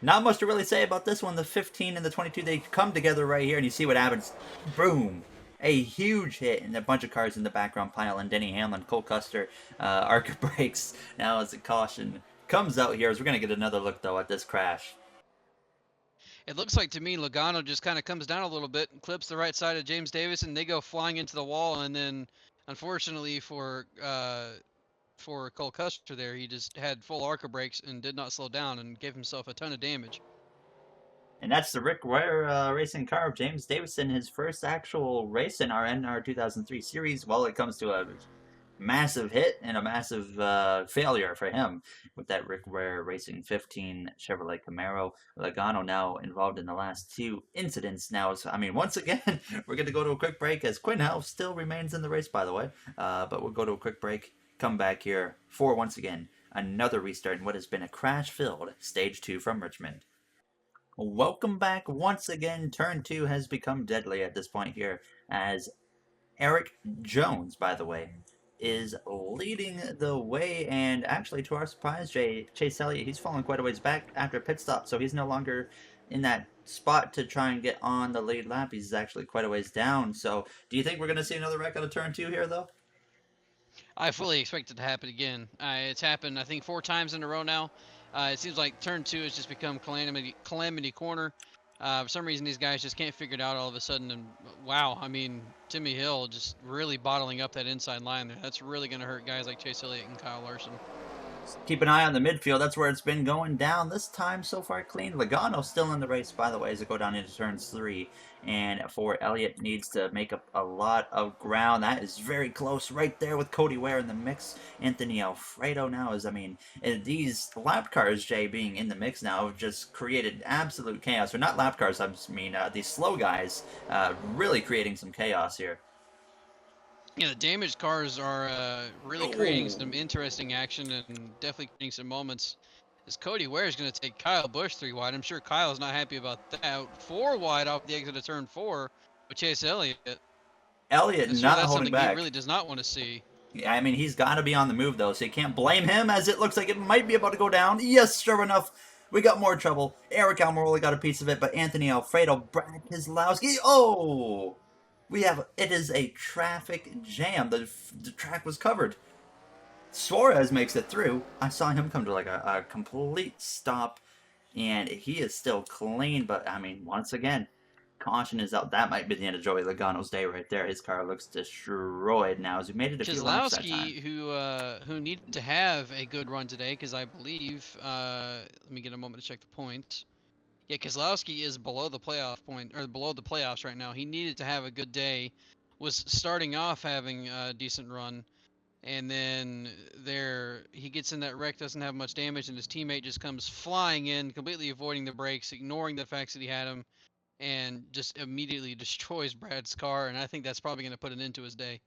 Not much to really say about this one. The 15 and the 22, they come together right here, and you see what happens. Boom! A huge hit, and a bunch of cars in the background pile in. Denny Hamlin, Cole Custer, arc brakes. Now it's a caution comes out here as we're going to get another look, though, at this crash. It looks like to me Logano just kind of comes down a little bit and clips the right side of James Davis, and they go flying into the wall. And then, unfortunately for Cole Custer, there he just had full ARCA brakes and did not slow down and gave himself a ton of damage. And that's the Rick Ware racing car of James Davison, his first actual race in our NR 2003 series. Well, it comes to a massive hit and a massive failure for him with that Rick Ware Racing 15 Chevrolet Camaro. Logano now involved in the last two incidents. Now, I mean, once again, we're going to go to a quick break as Quinn House still remains in the race, by the way. But we'll go to a quick break, come back here for, once again, another restart in what has been a crash-filled Stage 2 from Richmond. Welcome back once again. Turn 2 has become deadly at this point here as Eric Jones, by the way, is leading the way, and actually, to our surprise, Chase Elliott, he's fallen quite a ways back after a pit stop, so he's no longer in that spot to try and get on the lead lap. He's actually quite a ways down. So, do you think we're going to see another wreck on a turn 2 here, though? I fully expect it to happen again. It's happened, I think, 4 times in a row now. It seems like turn 2 has just become calamity corner. For some reason, these guys just can't figure it out all of a sudden. And wow, I mean, Timmy Hill just really bottling up that inside line there. That's really going to hurt guys like Chase Elliott and Kyle Larson. Keep an eye on the midfield. That's where it's been going down. This time so far clean. Logano still in the race, by the way, as it go down into turns 3. And for Elliott needs to make up a lot of ground. That is very close right there with Cody Ware in the mix. Anthony Alfredo now is, I mean, these lap cars, Jay, being in the mix now have just created absolute chaos. Or not lap cars, I mean these slow guys really creating some chaos here. Yeah, the damaged cars are really creating some interesting action and definitely creating some moments. As Cody Ware is going to take Kyle Busch 3 wide. I'm sure Kyle's not happy about that. 4 wide off the exit of turn 4 with Chase Elliott. Elliott I'm sure not that's holding something back. he really does not want to see. Yeah, I mean, he's got to be on the move, though, so you can't blame him, as it looks like it might be about to go down. Yes, sure enough, we got more trouble. Eric Almirola got a piece of it, but Anthony Alfredo, Brad Keselowski, oh! It is a traffic jam. The track was covered. Suarez makes it through. I saw him come to like a complete stop, and he is still clean, but I mean, once again, caution is out. That might be the end of Joey Logano's day right there. His car looks destroyed now as we made it a few laps that time. Keselowski, who needed to have a good run today, because I believe, let me get a moment to check the point. Yeah, Keselowski is below the playoff point, or below the playoffs right now. He needed to have a good day. Was starting off having a decent run, and then he gets in that wreck, doesn't have much damage, and his teammate just comes flying in, completely avoiding the brakes, ignoring the facts that he had him, and just immediately destroys Brad's car. And I think that's probably going to put an end to his day.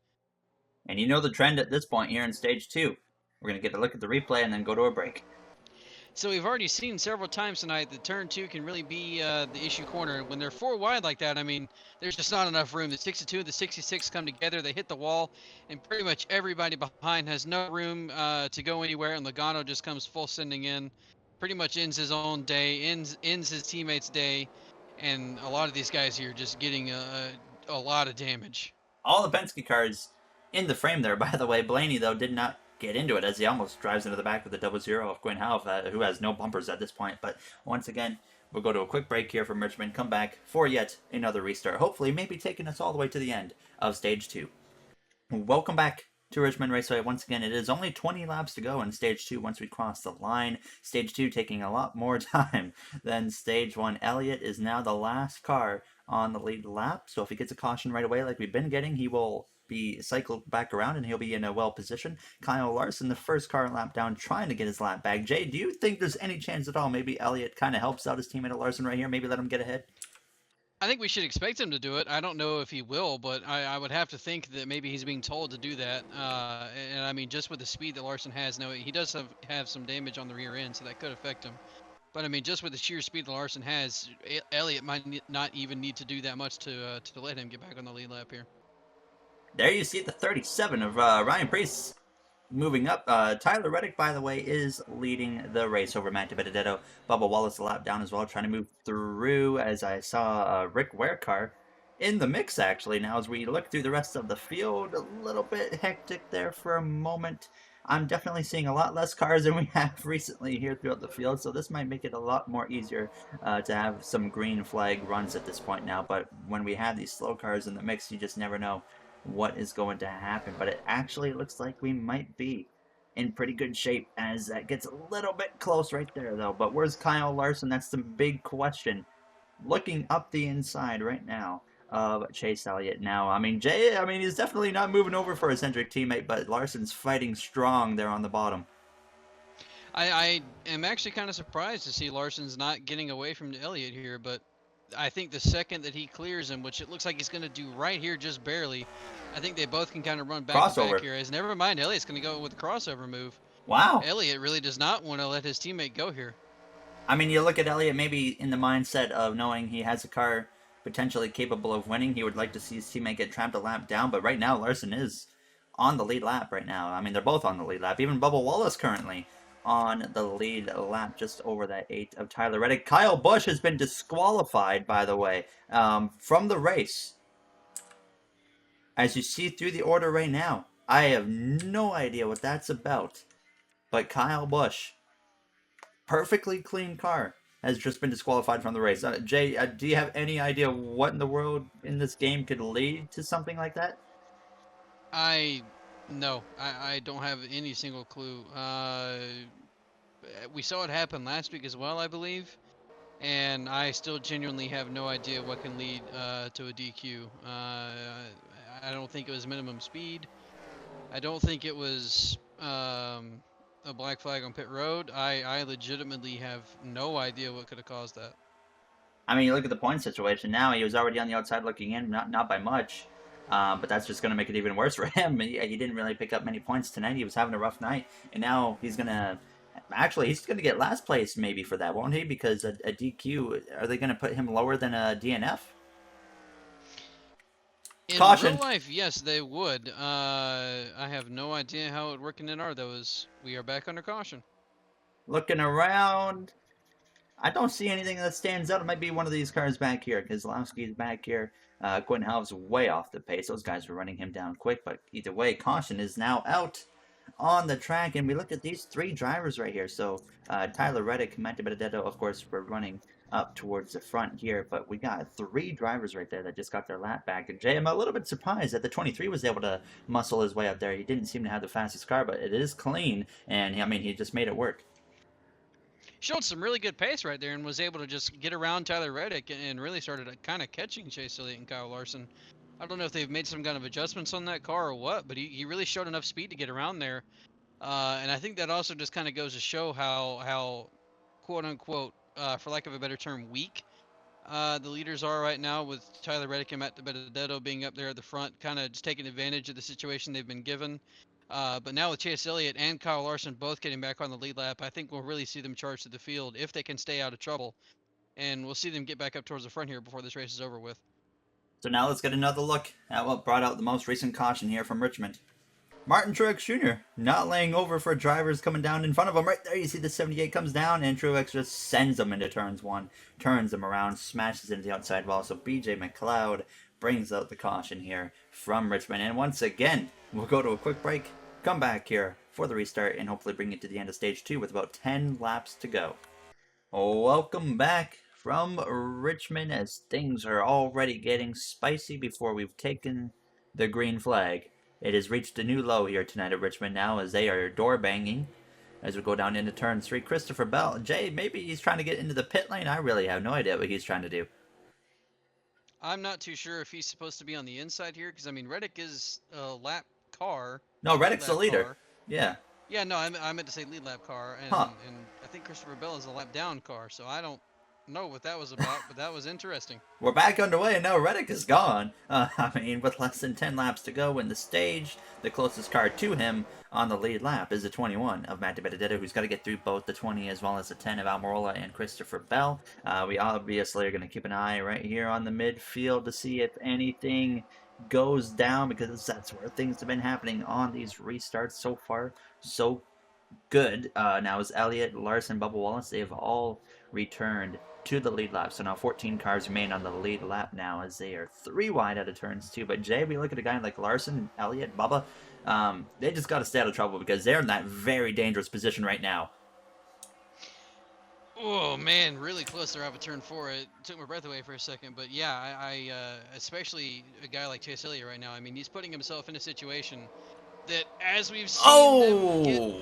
And you know the trend at this point here in stage 2. We're going to get a look at the replay and then go to a break. So we've already seen several times tonight that turn 2 can really be the issue corner. When they're 4 wide like that, I mean, there's just not enough room. The 62 and the 66 come together, they hit the wall, and pretty much everybody behind has no room to go anywhere, and Logano just comes full sending in. Pretty much ends his own day, ends his teammate's day, and a lot of these guys here just getting a lot of damage. All the Penske cars in the frame there, by the way. Blaney, though, did not get into it as he almost drives into the back of the 00 of Quinn Half, who has no bumpers at this point. But once again, we'll go to a quick break here from Richmond, come back for yet another restart. Hopefully, maybe taking us all the way to the end of stage 2. Welcome back to Richmond Raceway. Once again, it is only 20 laps to go in stage 2 once we cross the line. Stage 2 taking a lot more time than stage 1. Elliott is now the last car on the lead lap, so if he gets a caution right away like we've been getting, he will be cycled back around and he'll be in a well position. Kyle Larson, the first car lap down, trying to get his lap back. Jay, do you think there's any chance at all maybe Elliott kind of helps out his teammate Larson right here, maybe let him get ahead? I think we should expect him to do it. I don't know if he will, but I would have to think that maybe he's being told to do that. And I mean, just with the speed that Larson has, no, he does have some damage on the rear end, so that could affect him. But I mean, just with the sheer speed that Larson has, Elliott might not even need to do that much to let him get back on the lead lap here. There you see the 37 of Ryan Preece moving up. Tyler Reddick, by the way, is leading the race over Matt DiBenedetto. Bubba Wallace a lap down as well, trying to move through, as I saw Rick Ware car in the mix, actually. Now, as we look through the rest of the field, a little bit hectic there for a moment. I'm definitely seeing a lot less cars than we have recently here throughout the field, so this might make it a lot more easier to have some green flag runs at this point now. But when we have these slow cars in the mix, you just never know what is going to happen. But it actually looks like we might be in pretty good shape as that gets a little bit close right there, though. But where's Kyle Larson? That's the big question. Looking up the inside right now of Chase Elliott. Now, I mean, he's definitely not moving over for his Hendrick teammate, but Larson's fighting strong there on the bottom. I am actually kind of surprised to see Larson's not getting away from Elliott here, but I think the second that he clears him, which it looks like he's going to do right here just barely, I think they both can kind of run back to back Crossover. here. As never mind, Elliott's going to go with the crossover move. Wow. Elliott really does not want to let his teammate go here. I mean, you look at Elliott maybe in the mindset of knowing he has a car potentially capable of winning. He would like to see his teammate get trapped a lap down, but right now Larson is on the lead lap right now. I mean, they're both on the lead lap. Even Bubba Wallace currently on the lead lap, just over that 8 of Tyler Reddick. Kyle Busch has been disqualified, by the way, from the race. As you see through the order right now, I have no idea what that's about. But Kyle Busch, perfectly clean car, has just been disqualified from the race. Jay, do you have any idea what in the world in this game could lead to something like that? No, I don't have any single clue. We saw it happen last week as well, I believe, and I still genuinely have no idea what can lead to a DQ. I don't think it was minimum speed. I don't think it was a black flag on pit road. I legitimately have no idea what could have caused that. I mean, you look at the point situation now. He was already on the outside looking in, not by much. But that's just going to make it even worse for him. He didn't really pick up many points tonight. He was having a rough night. And now he's going to... Actually, he's going to get last place maybe for that, won't he? Because a DQ, are they going to put him lower than a DNF? In Caution. real life, yes, they would. I have no idea how it would work in NR, though, as we are back under caution. Looking around. I don't see anything that stands out. It might be one of these cars back here. Kozlowski's back here. Quentin Halves way off the pace. Those guys were running him down quick, but either way, caution is now out on the track. And we look at these three drivers right here. So Tyler Reddick, Matt Benedetto, of course, were running up towards the front here, but we got three drivers right there that just got their lap back. And Jay, I'm a little bit surprised that the 23 was able to muscle his way up there. He didn't seem to have the fastest car, but it is clean, and I mean, he just made it work. Showed some really good pace right there and was able to just get around Tyler Reddick and really started kind of catching Chase Elliott and Kyle Larson. I don't know if they've made some kind of adjustments on that car or what, but he really showed enough speed to get around there. And I think that also just kind of goes to show how quote unquote, for lack of a better term, weak the leaders are right now, with Tyler Reddick and Matt Benedetto being up there at the front, kind of just taking advantage of the situation they've been given. But now with Chase Elliott and Kyle Larson both getting back on the lead lap, I think we'll really see them charge to the field if they can stay out of trouble. And we'll see them get back up towards the front here before this race is over with. So now let's get another look at what brought out the most recent caution here from Richmond. Martin Truex Jr. not laying over for drivers coming down in front of him. Right there, you see the 78 comes down, and Truex just sends them into turns one, turns them around, smashes into the outside wall. So BJ McLeod brings out the caution here from Richmond. And once again, we'll go to a quick break, come back here for the restart, and hopefully bring it to the end of stage 2 with about 10 laps to go. Welcome back from Richmond, as things are already getting spicy before we've taken the green flag. It has reached a new low here tonight at Richmond now, as they are door banging as we go down into turn 3. Christopher Bell, Jay, maybe he's trying to get into the pit lane. I really have no idea what he's trying to do. I'm not too sure if he's supposed to be on the inside here, because I mean Reddick is a lap car. No, Reddick's the leader. Car. Yeah. Yeah, no, I meant to say lead lap car, and I think Christopher Bell is a lap down car, so I don't know what that was about, but that was interesting. We're back underway, and now Reddick is gone. I mean, with less than 10 laps to go in the stage, the closest car to him on the lead lap is the 21 of Matt Benedetto, who's got to get through both the 20 as well as the 10 of Almirola and Christopher Bell. We obviously are going to keep an eye right here on the midfield to see if anything goes down, because that's where things have been happening on these restarts so far. So good. Now is Elliott, Larson, Bubba Wallace. They have all returned to the lead lap. So now 14 cars remain on the lead lap now as they are three wide out of turns two. But Jay, we look at a guy like Larson, Elliott, Bubba. They just got to stay out of trouble because they're in that very dangerous position right now. Oh man, really close there off of turn four. It took my breath away for a second, but yeah, especially a guy like Chase Elliott right now. I mean, he's putting himself in a situation that, as we've seen them get, Oh!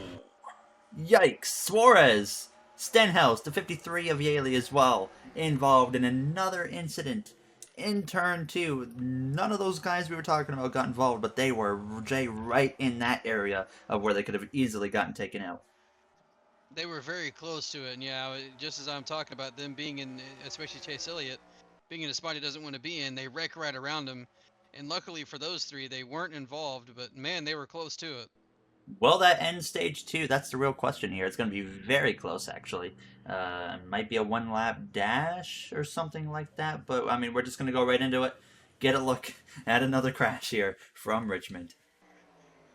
Yikes! Suarez! Stenhouse, the 53 of Yaley as well, involved in another incident in turn two. None of those guys we were talking about got involved, but they were, Jay, right in that area of where they could have easily gotten taken out. they were very close to it. And yeah, just as I'm talking about them being in, especially Chase Elliott, being in a spot he doesn't want to be in, they wreck right around him. And luckily for those three, they weren't involved, but man, they were close to it. Will that end stage two? That's the real question here. It's going to be very close, actually. Might be a one lap dash or something like that, but I mean, we're just going to go right into it. Get a look at another crash here from Richmond.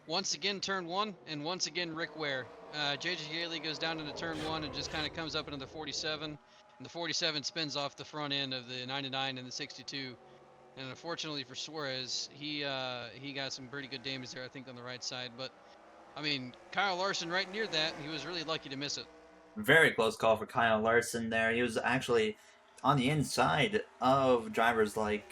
Once again, turn one, and once again, Rick Ware. JJ Yaley goes down into turn one and just kind of comes up into the 47. And the 47 spins off the front end of the 99 and the 62. And unfortunately for Suarez, he got some pretty good damage there, I think, on the right side. But I mean, Kyle Larson right near that, and he was really lucky to miss it. Very close call for Kyle Larson there. He was actually on the inside of drivers like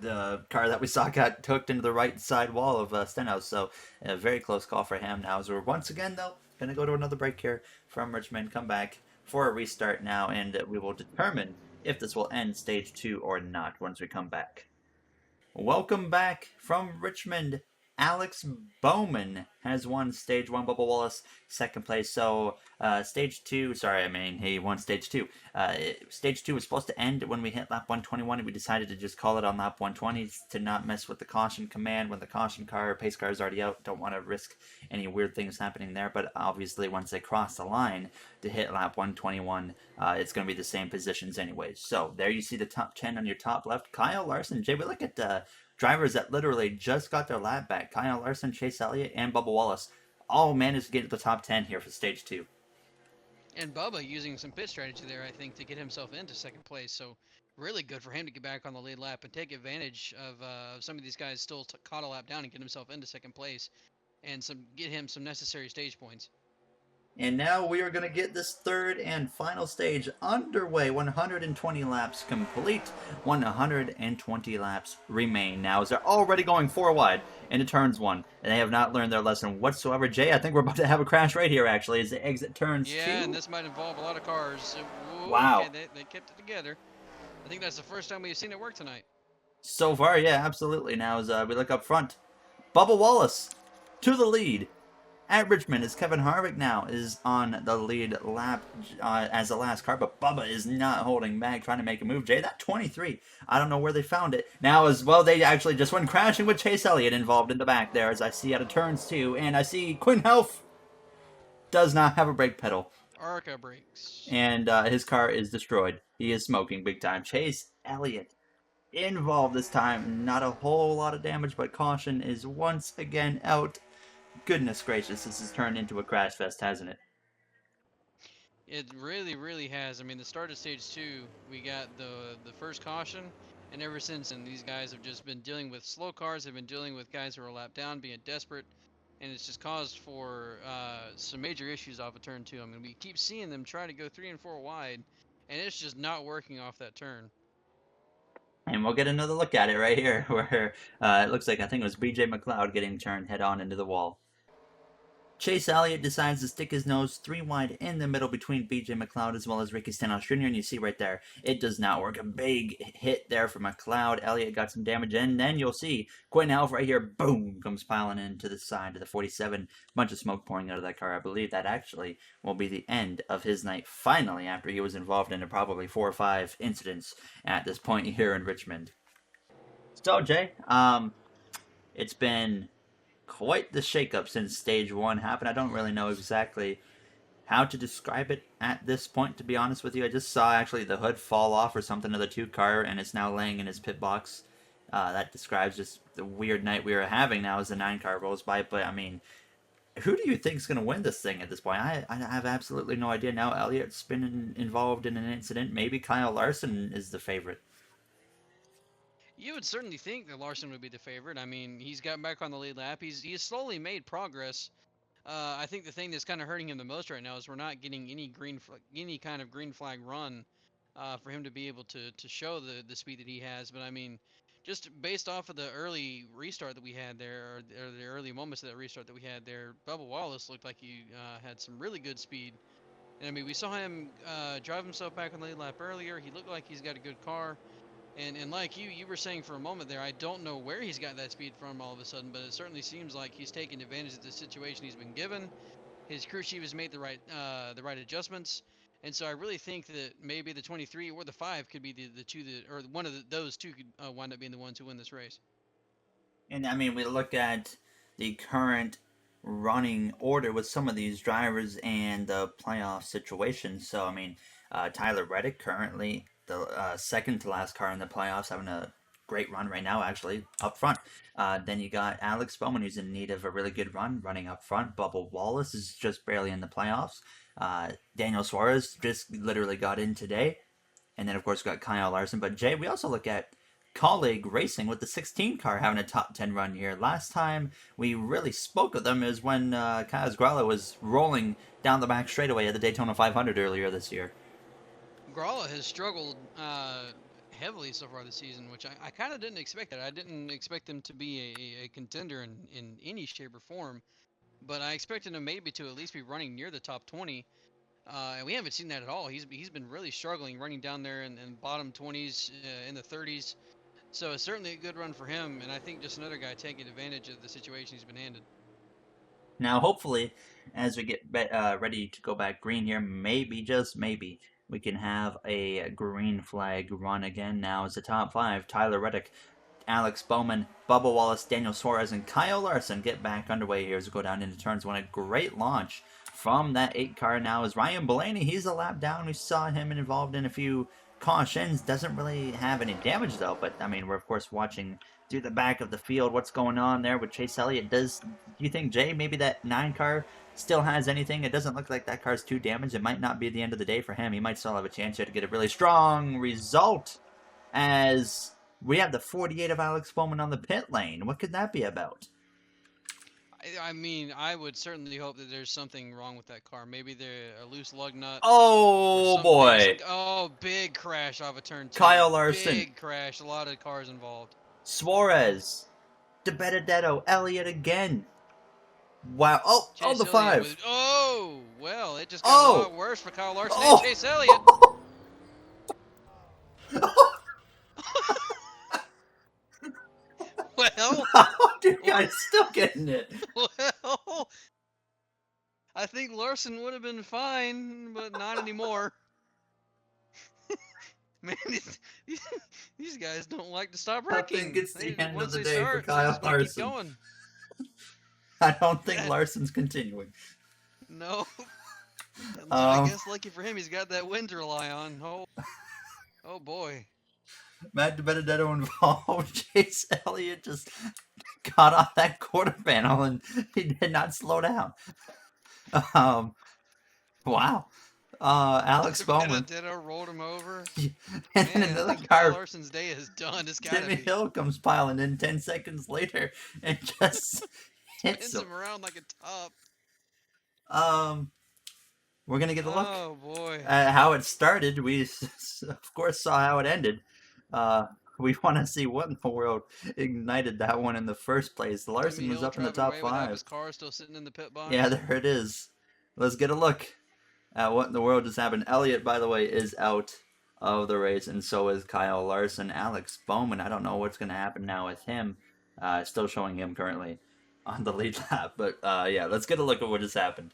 the car that we saw got hooked into the right side wall of Stenhouse. So a very close call for him. Now as we're once again though going to go to another break here from Richmond. Come back for a restart now, and we will determine if this will end stage two or not once we come back. Welcome back from Richmond. Alex Bowman has won stage one. Bubba Wallace second place. So stage two. Sorry, I mean he won stage two. Stage two was supposed to end when we hit lap 121, and we decided to just call it on lap 120 to not mess with the caution command when the caution car or pace car is already out. Don't want to risk any weird things happening there. But obviously, once they cross the line to hit lap 121, it's going to be the same positions anyways. So there you see the top 10 on your top left. Kyle Larson, Jay, we look at drivers that literally just got their lap back. Kyle Larson, Chase Elliott, and Bubba Wallace all managed to get to the top 10 here for stage two. And Bubba using some pit strategy there, I think, to get himself into second place. So really good for him to get back on the lead lap and take advantage of some of these guys still caught a lap down and get himself into second place and get him some necessary stage points. And now we are going to get this third and final stage underway. 120 laps complete. 120 laps remain. Now, as they're already going four wide into turns one, and they have not learned their lesson whatsoever. Jay, I think we're about to have a crash right here, actually, as they exit turns Yeah, and two. this might involve a lot of cars. Whoa, okay, Wow. they kept it together. I think that's the first time we've seen it work tonight. So far, yeah, absolutely. Now, as we look up front, Bubba Wallace to the lead. At Richmond, as Kevin Harvick now is on the lead lap as the last car, but Bubba is not holding back, trying to make a move. Jay, that 23, I don't know where they found it. Now as well, they actually just went crashing with Chase Elliott involved in the back there, as I see out of turns two, and I see Quinn Helf does not have a brake pedal, Arca brakes. and his car is destroyed. He is smoking big time. Chase Elliott involved this time, not a whole lot of damage, but caution is once again out. Goodness gracious, this has turned into a crash fest, hasn't it? It really, really has. I mean, the start of stage two, we got the first caution, and ever since then, these guys have just been dealing with slow cars. They've been dealing with guys who are lapped down, being desperate, and it's just caused for some major issues off of turn two. I mean, we keep seeing them try to go 3 and 4 wide, and it's just not working off that turn. And we'll get another look at it right here, where it looks like I think it was BJ McLeod getting turned head on into the wall. Chase Elliott decides to stick his nose three wide in the middle between BJ McLeod as well as Ricky Stenhouse Jr. And you see right there, it does not work. A big hit there for McLeod. Elliott got some damage, and then you'll see Quinn Elf right here, boom, comes piling into the side of the 47. Bunch of smoke pouring out of that car. I believe that actually will be the end of his night finally, after he was involved in probably 4 or 5 incidents at this point here in Richmond. So, Jay, it's been quite the shakeup since stage one happened. I don't really know exactly how to describe it at this point, to be honest with you. I just saw actually the hood fall off or something to the 2 car, and it's now laying in his pit box. That describes just the weird night we were having now as the 9 car rolls by. But I mean, Who do you think's going to win this thing at this point? I have absolutely no idea. Now Elliott's been involved in an incident. Maybe Kyle Larson is the favorite. You would certainly think that Larson would be the favorite. I mean, he's got back on the lead lap. He's slowly made progress. I think the thing that's kind of hurting him the most right now is we're not getting any kind of green flag run for him to be able to show the speed that he has. But I mean, just based off of the early restart that we had there, or the early moments of that restart that we had there, Bubba Wallace looked like he had some really good speed. And I mean, we saw him drive himself back on the lead lap earlier. He looked like he's got a good car. And like you were saying for a moment there, I don't know where he's got that speed from all of a sudden, but it certainly seems like he's taking advantage of the situation he's been given. His crew chief has made the right adjustments, and so I really think that maybe the 23 or the 5 could be the two that, or one of those two could wind up being the ones who win this race. And I mean, we look at the current running order with some of these drivers and the playoff situation. So, I mean, Tyler Reddick currently the second to last car in the playoffs, having a great run right now, actually, up front. Then you got Alex Bowman, who's in need of a really good run, running up front. Bubba Wallace is just barely in the playoffs. Daniel Suarez just literally got in today. And then, of course, we got Kyle Larson. But, Jay, we also look at Colleague Racing with the 16 car having a top 10 run here. Last time we really spoke of them is when Kaz Grala was rolling down the back straightaway at the Daytona 500 earlier this year. Gralla has struggled heavily so far this season, which I kind of didn't expect that. I didn't expect him to be a contender in any shape or form, but I expected him maybe to at least be running near the top 20. And we haven't seen that at all. He's been really struggling running down there in bottom 20s, in the 30s. So it's certainly a good run for him, and I think just another guy taking advantage of the situation he's been handed. Now, hopefully, as we get ready to go back green here, maybe, just maybe, we can have a green flag run again. Now, as the top five, Tyler Reddick, Alex Bowman, Bubba Wallace, Daniel Suarez, and Kyle Larson get back underway here as we go down into turns one. A great launch from that 8 car now is Ryan Blaney. He's a lap down. We saw him involved in a few cautions. Doesn't really have any damage though, but I mean, we're of course watching through the back of the field what's going on there with Chase Elliott. Do you think, Jay, maybe that 9 car still has anything? It doesn't look like that car's too damaged. It might not be the end of the day for him. He might still have a chance here to get a really strong result as we have the 48 of Alex Bowman on the pit lane. What could that be about? I mean, I would certainly hope that there's something wrong with that car. Maybe they're a loose lug nut or Oh something. boy. Oh, big crash off of turn 2. Kyle Larson. Big crash. A lot of cars involved. Suarez. DeBenedetto. Elliott again. Wow. Oh, the Chase 5. Elliott oh, well, it just got a lot worse for Kyle Larson and Chase Elliott. Well, dude, guys, still getting it. well, I think Larson would have been fine, but not anymore. Man, these guys don't like to stop wrecking. I think it's the end of the day start, for Kyle Larson. Keep going. I don't think Larson's continuing. No. So I guess lucky for him, he's got that wind to rely on. Oh boy. Matt DiBenedetto involved. Chase Elliott just got off that quarter panel and he did not slow down. Wow. Alex Bowman. DiBenedetto rolled him over. And then another car. Larson's day is done. It's gotta Timmy be. Hill comes piling in 10 seconds later and just hits spins him around like a top. We're gonna get a look boy. at how it started. We of course saw how it ended. We want to see what in the world ignited that one in the first place. Larson was up in the top 5. His car still sitting in the pit box. Yeah, there it is. Let's get a look at what in the world just happened. Elliott, by the way, is out of the race, and so is Kyle Larson. Alex Bowman, I don't know what's going to happen now with him. Still showing him currently on the lead lap. But yeah, let's get a look at what just happened.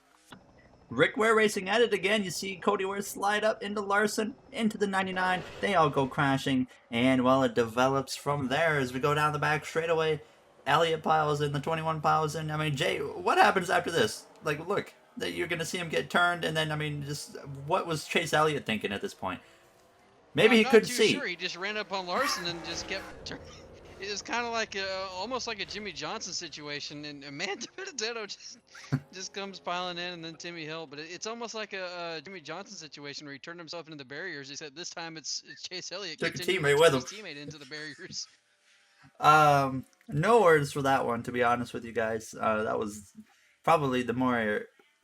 Rick Ware racing at it again. You see Cody Ware slide up into Larson, into the 99. They all go crashing, and well, it develops from there as we go down the back straightaway. Elliott piles in, the 21 piles in. I mean, Jay, what happens after this? Like, look, that you're going to see him get turned, and then, I mean, just what was Chase Elliott thinking at this point? Maybe he couldn't see. Sure. He just ran up on Larson and just kept turning. It's kind of like almost like a Jimmy Johnson situation, and man, Benedetto just comes piling in, and then Timmy Hill. But it's almost like a Jimmy Johnson situation where he turned himself into the barriers. Except this time it's Chase Elliott Took a continuing to teammate turn with his him. teammate into the barriers. No words for that one, to be honest with you guys. That was probably the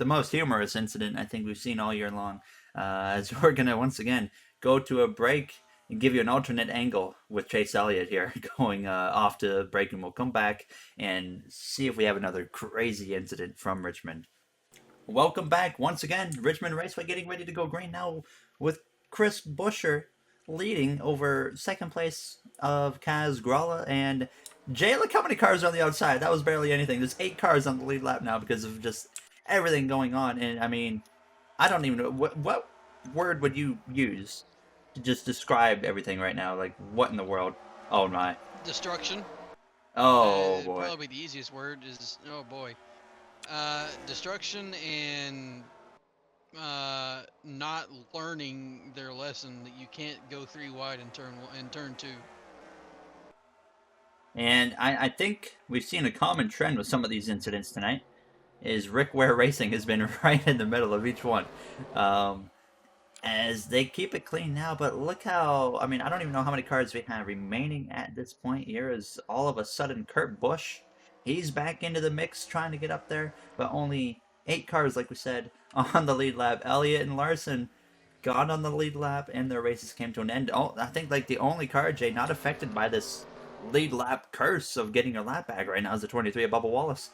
most humorous incident I think we've seen all year long. As we're gonna once again go to a break and give you an alternate angle with Chase Elliott here going off to break, and we'll come back and see if we have another crazy incident from Richmond. Welcome back once again. Richmond Raceway getting ready to go green now with Chris Buescher leading over second place of Kaz Gralla and Jay. Look how many cars are on the outside. That was barely anything. There's 8 cars on the lead lap now because of just everything going on. And I mean, I don't even know what word would you use to just describe everything right now. Like, what in the world? Oh my. Destruction. Oh boy. Probably the easiest word is oh boy. Destruction and not learning their lesson that you can't go 3 wide in turn two. And I think we've seen a common trend with some of these incidents tonight. Is Rick Ware Racing has been right in the middle of each one. Um, as they keep it clean now, but look how, I mean, I don't even know how many cards we have remaining at this point here. Is all of a sudden Kurt Busch, he's back into the mix trying to get up there, but only 8 cars, like we said, on the lead lap. Elliott and Larson got on the lead lap, and their races came to an end. Oh, I think like the only car, Jay, not affected by this lead lap curse of getting your lap back right now is the 23 of Bubba Wallace.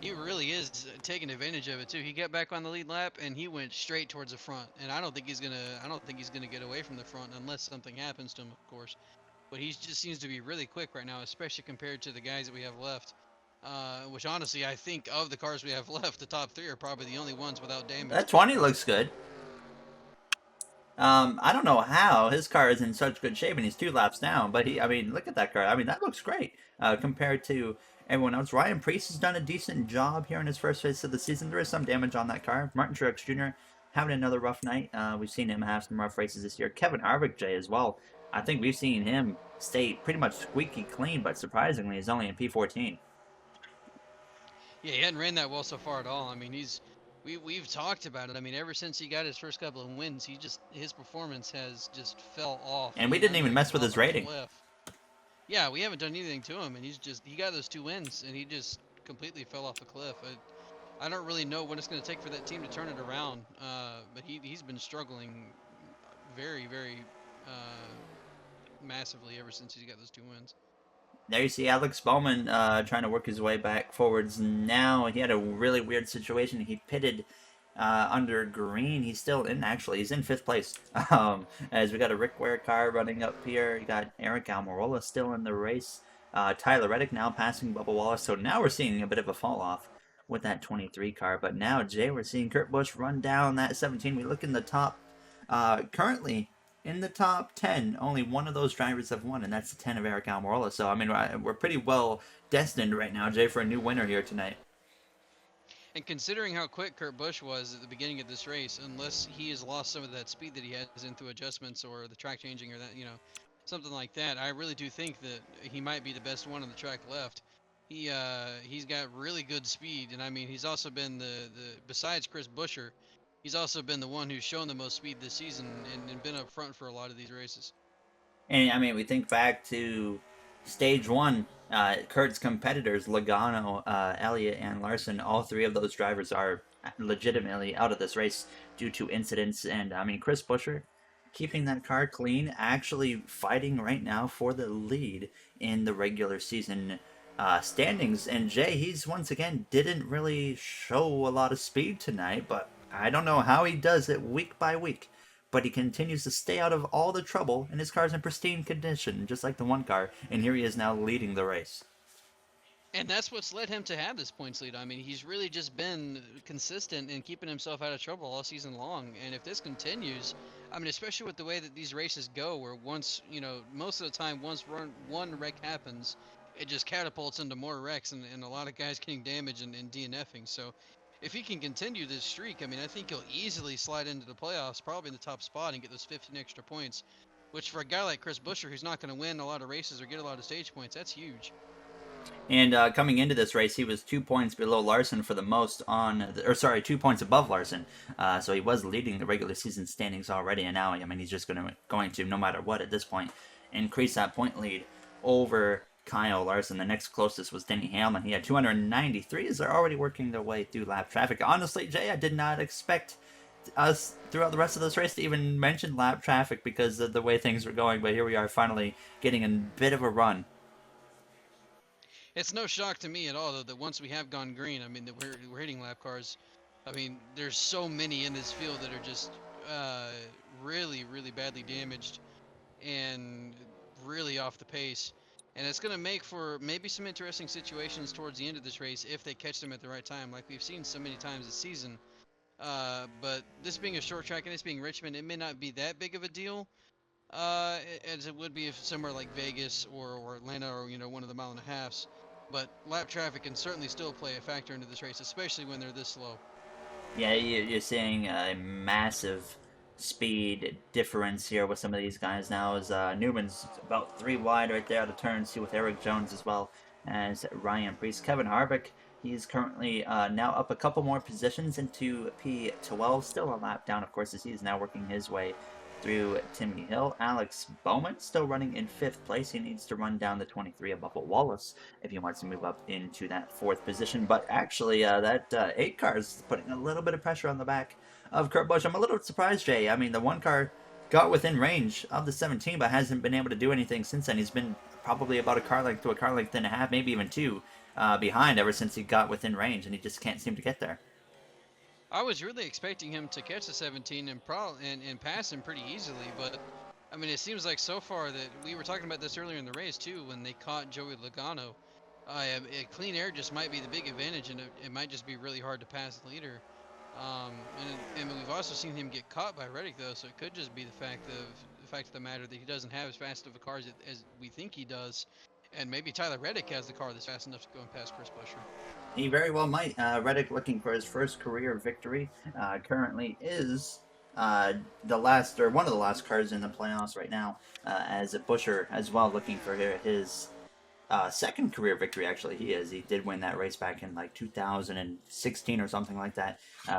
He really is taking advantage of it too. He got back on the lead lap and he went straight towards the front. And I don't think he's gonna. I don't think he's gonna get away from the front unless something happens to him, of course. But he just seems to be really quick right now, especially compared to the guys that we have left. Which honestly, I think of the cars we have left, the top three are probably the only ones without damage. That 20 looks good. I don't know how his car is in such good shape and he's 2 laps down, but I mean, look at that car. I mean, that looks great compared to everyone else. Ryan Preece has done a decent job here in his first race of the season. There is some damage on that car. Martin Truex Jr. having another rough night. We've seen him have some rough races this year. Kevin Harvick, Jay, as well. I think we've seen him stay pretty much squeaky clean, but surprisingly, he's only in P14. Yeah, he hadn't ran that well so far at all. I mean, we've talked about it. I mean, ever since he got his first couple of wins, his performance has just fell off And we didn't even mess with off his a rating. cliff. Yeah, we haven't done anything to him, and he got those 2 wins, and he just completely fell off a cliff. I don't really know what it's going to take for that team to turn it around, but he's been struggling very massively ever since he got those 2 wins. There you see Alex Bowman trying to work his way back forwards now. He had a really weird situation. He pitted under green. He's still in, actually. He's in 5th place. As we got a Rick Ware car running up here. You got Eric Almirola still in the race. Tyler Reddick now passing Bubba Wallace. So now we're seeing a bit of a fall off with that 23 car. But now, Jay, we're seeing Kurt Busch run down that 17. We look in the top. Currently, in the top 10, only one of those drivers have won, and that's the 10 of Eric Almirola. So, I mean, we're pretty well destined right now, Jay, for a new winner here tonight. And considering how quick Kurt Busch was at the beginning of this race, unless he has lost some of that speed that he has in through adjustments or the track changing or that, something like that, I really do think that he might be the best one on the track left. He's got really good speed, and I mean he's also been the besides Chris Buescher, he's also been the one who's shown the most speed this season and been up front for a lot of these races. And, I mean, we think back to stage one, Kurt's competitors, Logano, Elliott, and Larson, all 3 of those drivers are legitimately out of this race due to incidents. And, I mean, Chris Buescher keeping that car clean, actually fighting right now for the lead in the regular season standings. And Jay, he's once again didn't really show a lot of speed tonight, but I don't know how he does it week by week. But he continues to stay out of all the trouble, and his car's in pristine condition, just like the one car. And here he is now leading the race. And that's what's led him to have this points lead. I mean, he's really just been consistent in keeping himself out of trouble all season long. And if this continues, I mean, especially with the way that these races go, where once, most of the time, once one wreck happens, it just catapults into more wrecks and a lot of guys getting damaged and DNFing. So if he can continue this streak, I mean, I think he'll easily slide into the playoffs, probably in the top spot, and get those 15 extra points. which for a guy like Chris Buescher, who's not going to win a lot of races or get a lot of stage points, that's huge. And coming into this race, he was 2 points below Larson for the most or sorry, 2 points above Larson. So he was leading the regular season standings already, and now, I mean, he's just going to, no matter what at this point, increase that point lead over Kyle Larson. The next closest was Denny Hamlin. He had 293 as they're already working their way through lap traffic. Honestly, Jay, I did not expect us throughout the rest of this race to even mention lap traffic because of the way things were going, but here we are finally getting a bit of a run. It's no shock to me at all, though, that once we have gone green, I mean, that we're hitting lap cars. I mean, there's so many in this field that are just uh, really, really badly damaged and really off the pace. And it's going to make for maybe some interesting situations towards the end of this race if they catch them at the right time, like we've seen so many times this season. But this being a short track and this being Richmond, it may not be that big of a deal as it would be if somewhere like Vegas or Atlanta or one of the mile and a halves. But lap traffic can certainly still play a factor into this race, especially when they're this slow. Yeah, you're seeing a massive speed difference here with some of these guys now. As Newman's about 3 wide right there out of turn two with Eric Jones as well as Ryan Priest. Kevin Harvick, he's currently now up a couple more positions into P12, still a lap down, of course, as he's now working his way through Timmy Hill. Alex Bowman still running in 5th place. He needs to run down the 23 of Bubba Wallace if he wants to move up into that 4th position. But actually, that 8 car is putting a little bit of pressure on the back of Kurt Busch. I'm a little surprised, Jay. I mean, the 1 car got within range of the 17, but hasn't been able to do anything since then. He's been probably about a car length to a car length and a half, maybe even 2 behind ever since he got within range, and he just can't seem to get there. I was really expecting him to catch the 17 and pass him pretty easily, but I mean, it seems like so far that we were talking about this earlier in the race too when they caught Joey Logano. Clean air just might be the big advantage, and it might just be really hard to pass the leader. And we've also seen him get caught by Reddick though, so it could just be the fact of the matter that he doesn't have as fast of a car as we think he does, and maybe Tyler Reddick has the car that's fast enough to go and pass Chris Buescher. He very well might. Reddick looking for his first career victory. Currently is the last or one of the last cars in the playoffs right now. As a Busher as well looking for his second career victory. Actually, he did win that race back in like 2016 or something like that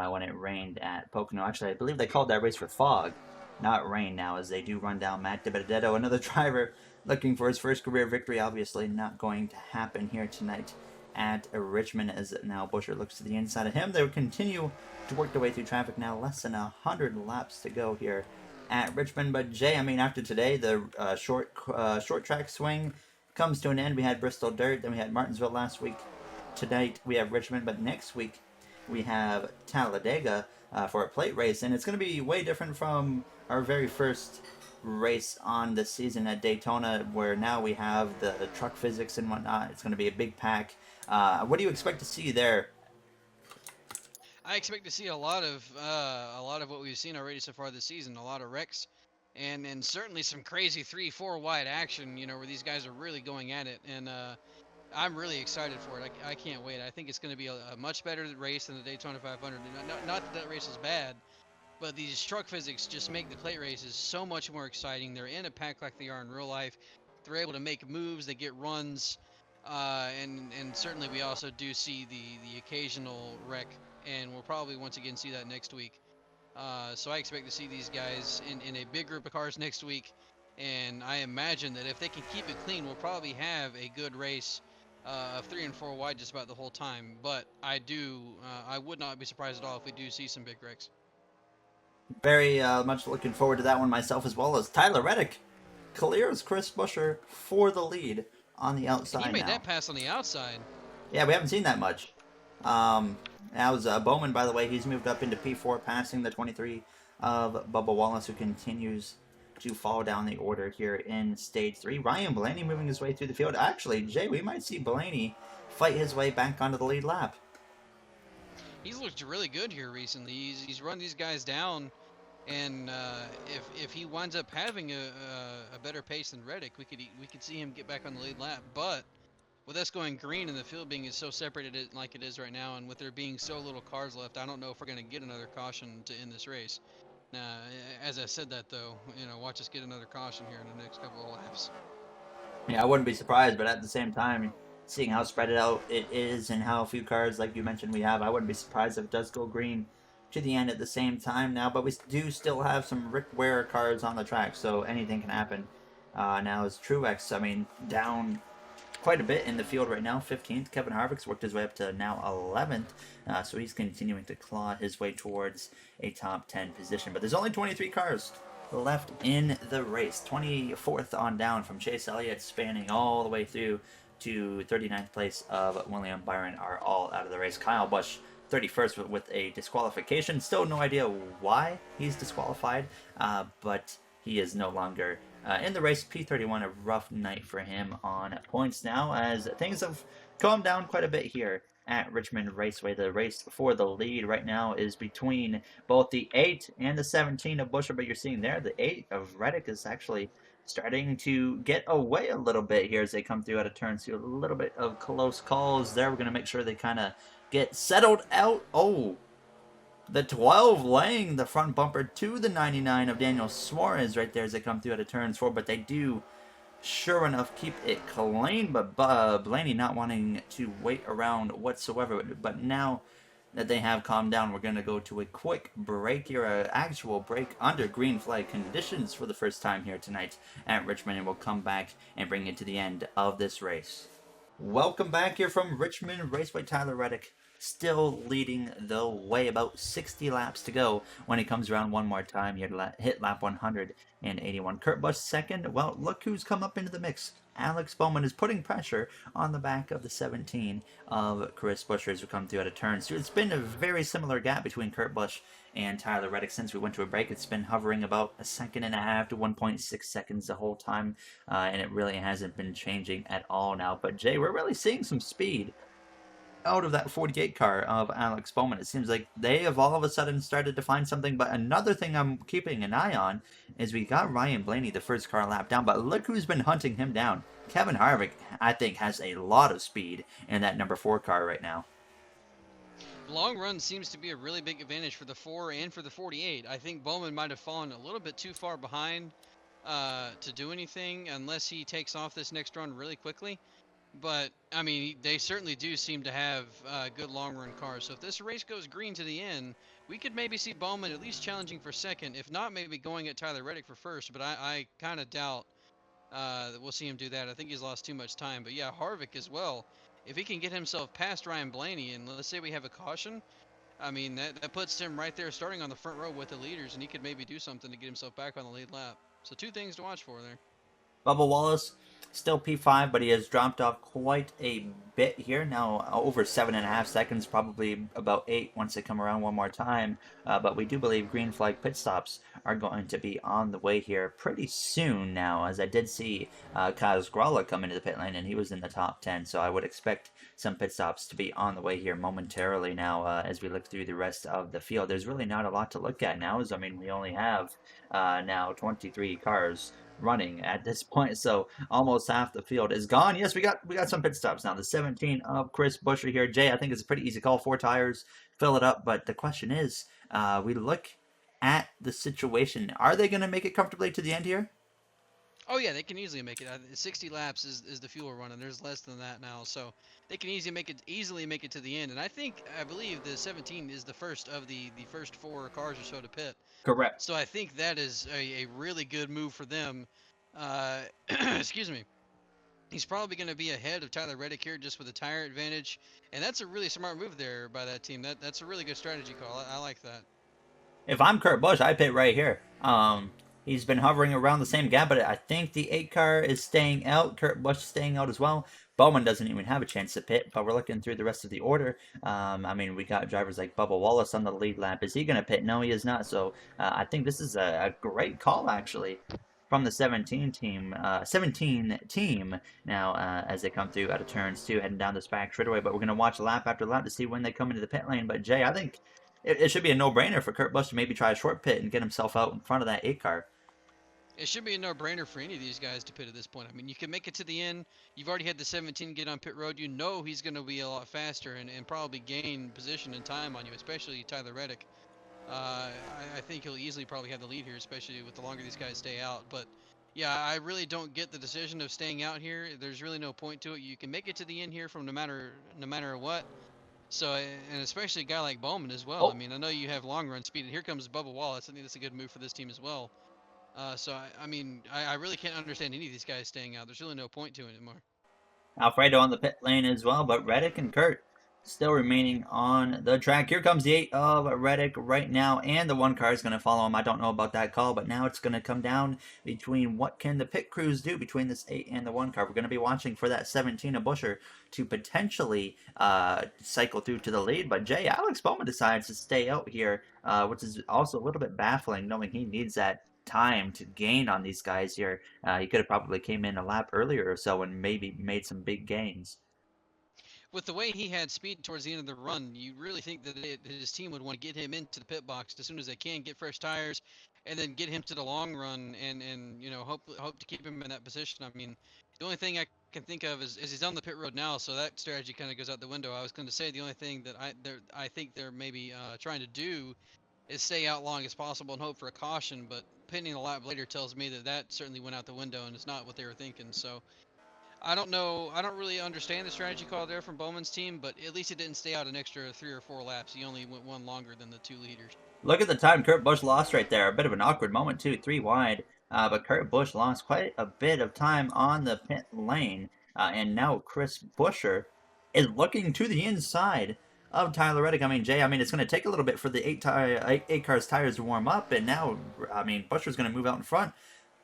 when it rained at Pocono. Actually, I believe they called that race for fog, not rain now, as they do run down Matt DiBenedetto, another driver looking for his first career victory. Obviously, not going to happen here tonight at Richmond, as now Busher looks to the inside of him. They will continue to work their way through traffic now. Less than 100 laps to go here at Richmond. But Jay, I mean, after today, the short track swing comes to an end. We had Bristol Dirt, then we had Martinsville last week. Tonight we have Richmond, but next week we have Talladega for a plate race, and it's going to be way different from our very first race on the season at Daytona, where now we have the truck physics and whatnot. It's going to be a big pack. What do you expect to see there? I expect to see a lot of what we've seen already so far this season. A lot of wrecks, and certainly some crazy 3-4 wide action. Where these guys are really going at it, and I'm really excited for it. I can't wait. I think it's going to be a much better race than the Daytona 500. Not that race is bad, but these truck physics just make the plate races so much more exciting. They're in a pack like they are in real life. They're able to make moves. They get runs. And certainly we also do see the occasional wreck, and we'll probably once again see that next week. So I expect to see these guys in a big group of cars next week, and I imagine that if they can keep it clean, we'll probably have a good race of 3 and 4 wide just about the whole time. But I would not be surprised at all if we do see some big wrecks. Very much looking forward to that one myself, as well as Tyler Reddick clears Chris Buescher for the lead on the And he outside made now. that pass on the outside. Yeah, we haven't seen that much. That was Bowman, by the way. He's moved up into P4, passing the 23 of Bubba Wallace, who continues to fall down the order here in Stage 3. Ryan Blaney moving his way through the field. Actually, Jay, we might see Blaney fight his way back onto the lead lap. He's looked really good here recently. He's run these guys down, and if he winds up having a better pace than Reddick, we could see him get back on the lead lap. But with us going green and the field being so separated like it is right now, and with there being so little cars left, I don't know if we're going to get another caution to end this race. Nah, as I said that though, watch us get another caution here in the next couple of laps. Yeah, I wouldn't be surprised, but at the same time, seeing how spread it out it is and how few cars, like you mentioned, we have, I wouldn't be surprised if it does go green to the end at the same time now. But we do still have some Rick Ware cars on the track, so anything can happen. Now is Truex, I mean, down quite a bit in the field right now. 15th. Kevin Harvick's worked his way up to now 11th. So he's continuing to claw his way towards a top 10 position. But there's only 23 cars left in the race. 24th on down from Chase Elliott, spanning all the way through to 39th place of William Byron are all out of the race. Kyle Busch 31st with a disqualification. Still no idea why he's disqualified, but he is no longer in the race. P31, a rough night for him on points now, as things have calmed down quite a bit here at Richmond Raceway. The race for the lead right now is between both the 8 and the 17 of Buescher, but you're seeing there the 8 of Reddick is actually starting to get away a little bit here as they come through out of turn. So a little bit of close calls there. We're going to make sure they kind of get settled out. Oh, the 12 laying the front bumper to the 99 of Daniel Suarez right there as they come through out of turns 4, but they do sure enough keep it clean. But Blaney not wanting to wait around whatsoever. But now that they have calmed down, we're going to go to a quick break here, an actual break under green flag conditions for the first time here tonight at Richmond, and we'll come back and bring it to the end of this race. Welcome back here from Richmond Raceway. Tyler Reddick still leading the way. About 60 laps to go when he comes around one more time. He had hit lap 181. Kurt Busch second. Well, look who's come up into the mix. Alex Bowman is putting pressure on the back of the 17 of Chris Buescher as we come through out of turns. So it's been a very similar gap between Kurt Busch and Tyler Reddick since we went to a break. It's been hovering about a second and a half to 1.6 seconds the whole time, and it really hasn't been changing at all now. But Jay, we're really seeing some speed out of that 48 car of Alex Bowman. It seems like they have all of a sudden started to find something. But another thing I'm keeping an eye on is we got Ryan Blaney the first car lap down, but look who's been hunting him down. Kevin Harvick, I think, has a lot of speed in that number 4 car right now. Long run seems to be a really big advantage for the 4 and for the 48. I think Bowman might have fallen a little bit too far behind to do anything unless he takes off this next run really quickly. But, I mean, they certainly do seem to have good long-run cars. So if this race goes green to the end, we could maybe see Bowman at least challenging for second, if not maybe going at Tyler Reddick for first. But I kind of doubt that we'll see him do that. I think he's lost too much time. But, yeah, Harvick as well. If he can get himself past Ryan Blaney, and let's say we have a caution, I mean, that puts him right there starting on the front row with the leaders, and he could maybe do something to get himself back on the lead lap. So 2 things to watch for there. Bubba Wallace still P5, but he has dropped off quite a bit here. Now over 7.5 seconds, probably about 8 once they come around one more time. But we do believe green flag pit stops are going to be on the way here pretty soon now, as I did see Kyle Gralla come into the pit lane and he was in the top 10. So I would expect some pit stops to be on the way here momentarily now as we look through the rest of the field. There's really not a lot to look at now, as I mean, we only have now 23 cars running at this point, so almost half the field is gone. Yes, we got some pit stops now. The 17 of Chris Buescher here. Jay, I think it's a pretty easy call. 4 tires, fill it up. But the question is, we look at the situation. Are they going to make it comfortably to the end here? Oh yeah, they can easily make it. 60 laps is the fuel run, and there's less than that now, so they can easily make it to the end. And I believe the 17 is the first of the first 4 cars or so to pit. Correct. So I think that is a really good move for them. Excuse me. He's probably going to be ahead of Tyler Reddick here just with a tire advantage, and that's a really smart move there by that team. That's a really good strategy call. I like that. If I'm Kurt Busch, I pit right here. He's been hovering around the same gap, but I think the 8 car is staying out. Kurt Busch is staying out as well. Bowman doesn't even have a chance to pit, but we're looking through the rest of the order. I mean, we got drivers like Bubba Wallace on the lead lap. Is he going to pit? No, he is not. So I think this is a great call, actually, from the 17 team now as they come through out of turns 2, heading down this back straightaway. But we're going to watch lap after lap to see when they come into the pit lane. But Jay, I think it should be a no-brainer for Kurt Busch to maybe try a short pit and get himself out in front of that 8 car. It should be a no-brainer for any of these guys to pit at this point. I mean, you can make it to the end. You've already had the 17 get on pit road. You know he's going to be a lot faster and probably gain position and time on you, especially Tyler Reddick. I think he'll easily probably have the lead here, especially with the longer these guys stay out. But yeah, I really don't get the decision of staying out here. There's really no point to it. You can make it to the end here from no matter what. So, and especially a guy like Bowman as well. I Oh, mean, I know you have long run speed, and here comes Bubba Wallace. I think that's a good move for this team as well. I really can't understand any of these guys staying out. There's really no point to it anymore. Alfredo on the pit lane as well, but Reddick and Kurt still remaining on the track. Here comes the 8 of Reddick right now, and the 1 car is going to follow him. I don't know about that call, but now it's going to come down between what can the pit crews do between this 8 and the 1 car. We're going to be watching for that 17 of Busher to potentially cycle through to the lead, but Alex Bowman decides to stay out here, which is also a little bit baffling, knowing he needs that time to gain on these guys here. He could have probably came in a lap earlier or so and maybe made some big gains. With the way he had speed towards the end of the run, you really think that his team would want to get him into the pit box as soon as they can, get fresh tires, and then get him to the long run, and hope to keep him in that position. I mean, the only thing I can think of is he's on the pit road now, so that strategy kind of goes out the window. I was going to say the only thing that I think they're maybe trying to do is stay out long as possible and hope for a caution, but pitting a lap later tells me that that certainly went out the window and it's not what they were thinking. So I don't know. I don't really understand the strategy call there from Bowman's team, but at least he didn't stay out an extra 3 or 4 laps. He only went one longer than the 2 leaders. Look at the time Kurt Busch lost right there. A bit of an awkward moment, too. 3 wide. But Kurt Busch lost quite a bit of time on the pit lane. And now Chris Buescher is looking to the inside of Tyler Reddick. I mean, Jay, it's going to take a little bit for the eight cars tires to warm up. And now, Buescher's going to move out in front.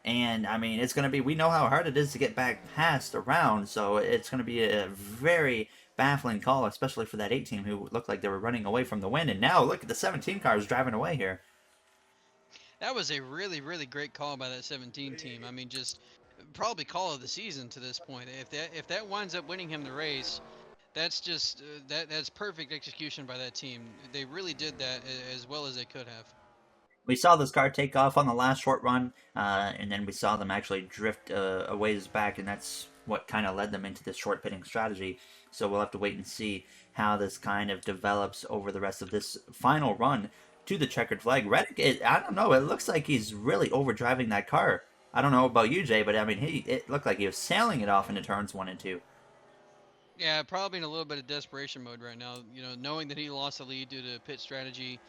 And it's going to be, we know how hard it is to get back past around, so it's going to be a very baffling call, especially for that 8 team who looked like they were running away from the win. And now look at the 17 cars driving away here. That was a really, really great call by that 17 team. I mean, just probably call of the season to this point. If that winds up winning him the race, that's just that's perfect execution by that team. They really did that as well as they could have. We saw this car take off on the last short run, and then we saw them actually drift a ways back, and that's what kind of led them into this short pitting strategy. So we'll have to wait and see how this kind of develops over the rest of this final run to the checkered flag. Reddick, I don't know, it looks like he's really overdriving that car. I don't know about you, Jay, but it looked like he was sailing it off into turns 1 and 2. Yeah, probably in a little bit of desperation mode right now. Knowing that he lost the lead due to pit strategy,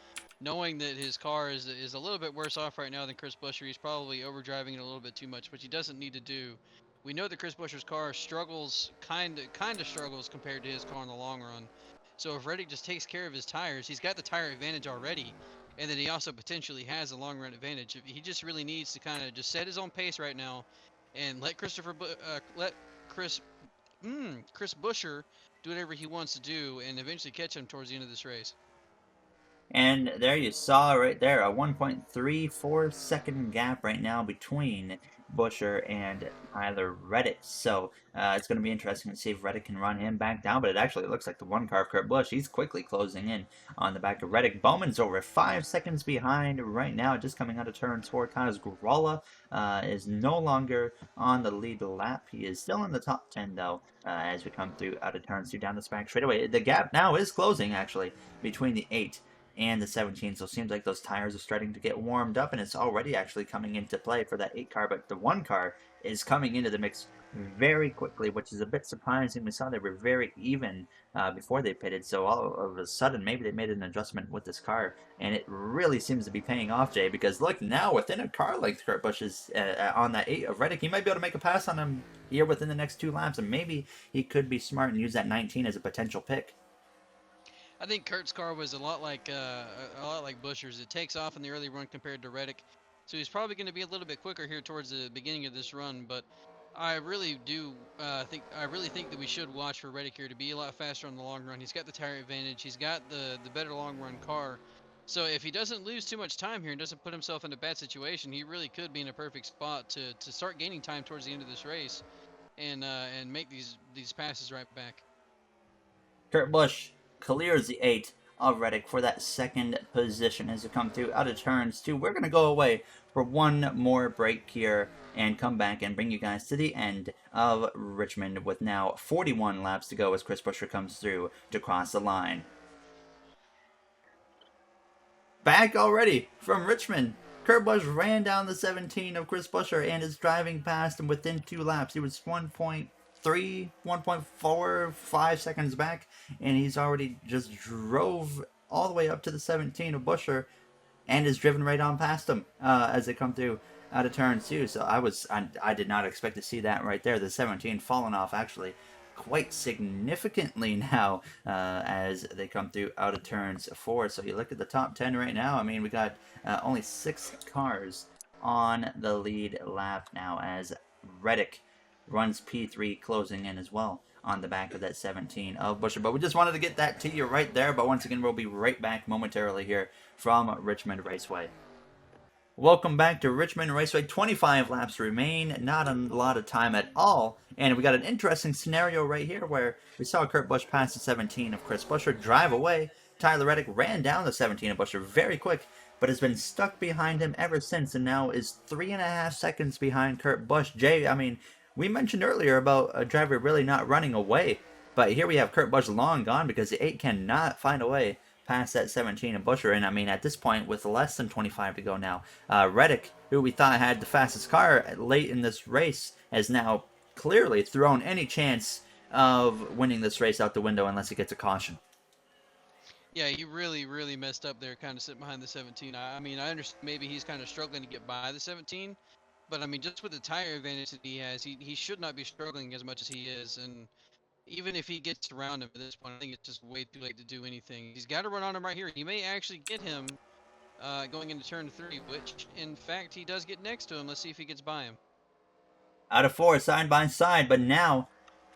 knowing that his car is a little bit worse off right now than Chris Buescher. He's probably overdriving it a little bit too much, which he doesn't need to do. We know that Chris Buescher's car struggles, kind of struggles compared to his car in the long run. So if Reddick just takes care of his tires, he's got the tire advantage already, and then he also potentially has a long run advantage. If he just really needs to kind of just set his own pace right now, and let Chris Chris Buescher do whatever he wants to do, and eventually catch him towards the end of this race. And there you saw right there a 1.34 second gap right now between Buescher and Tyler Reddick. So it's going to be interesting to see if Reddick can run him back down. But it actually looks like the 1 car of Kurt Busch. He's quickly closing in on the back of Reddick. Bowman's over 5 seconds behind right now, just coming out of turn 4. Kaz Gralla is no longer on the lead lap. He is still in the top 10 though, as we come through out of turns 2 down the back straightaway. The gap now is closing actually between the 8 and the 17. So it seems like those tires are starting to get warmed up, and it's already actually coming into play for that 8 car. But the 1 car is coming into the mix very quickly, which is a bit surprising. We saw they were very even before they pitted, so all of a sudden maybe they made an adjustment with this car, and it really seems to be paying off, Jay, because look, now within a car like Kurt Busch is on that 8 of Reddick, he might be able to make a pass on him here within the next 2 laps, and maybe he could be smart and use that 19 as a potential pick. I think Kurt's car was a lot like Buescher's. It takes off in the early run compared to Reddick, so he's probably going to be a little bit quicker here towards the beginning of this run. But I really do think that we should watch for Reddick here to be a lot faster on the long run. He's got the tire advantage. He's got the better long run car. So if he doesn't lose too much time here and doesn't put himself in a bad situation, he really could be in a perfect spot to start gaining time towards the end of this race, and make these passes right back. Kurt Busch clears the 8 of Reddick for that second position as we come through out of turns 2. We're going to go away for one more break here and come back and bring you guys to the end of Richmond with now 41 laps to go as Chris Buescher comes through to cross the line. Back already from Richmond. Kurt Busch ran down the 17 of Chris Buescher and is driving past him within 2 laps. He was 1.3, 1.45 seconds back, and he's already just drove all the way up to the 17 of Buescher and is driven right on past him as they come through out of turn two. So I did not expect to see that right there. The 17 falling off actually quite significantly now as they come through out of turns four. So you look at the top 10 right now. I mean, we got only 6 cars on the lead lap now as Reddick runs P3 closing in as well on the back of that 17 of Buescher. But we just wanted to get that to you right there. But once again, we'll be right back momentarily here from Richmond Raceway. Welcome back to Richmond Raceway. 25 laps remain, not a lot of time at all. And we got an interesting scenario right here where we saw Kurt Busch pass the 17 of Chris Buescher, drive away. Tyler Reddick ran down the 17 of Buescher very quick, but has been stuck behind him ever since and now is 3.5 seconds behind Kurt Busch. Jay, I mean, we mentioned earlier about a driver really not running away, but here we have Kurt Busch long gone because the 8 cannot find a way past that 17 of Buescher. And I mean, at this point, with less than 25 to go now, Reddick, who we thought had the fastest car late in this race, has now clearly thrown any chance of winning this race out the window unless he gets a caution. Yeah, you really, really messed up there, kind of sitting behind the 17. I mean, I understand maybe he's kind of struggling to get by the 17, but I mean, just with the tire advantage that he has, he should not be struggling as much as he is. And even if he gets around him at this point, I think it's just way too late to do anything. He's got to run on him right here. He may actually get him going into turn 3, which, in fact, he does get next to him. Let's see if he gets by him. Out of 4, side by side, but now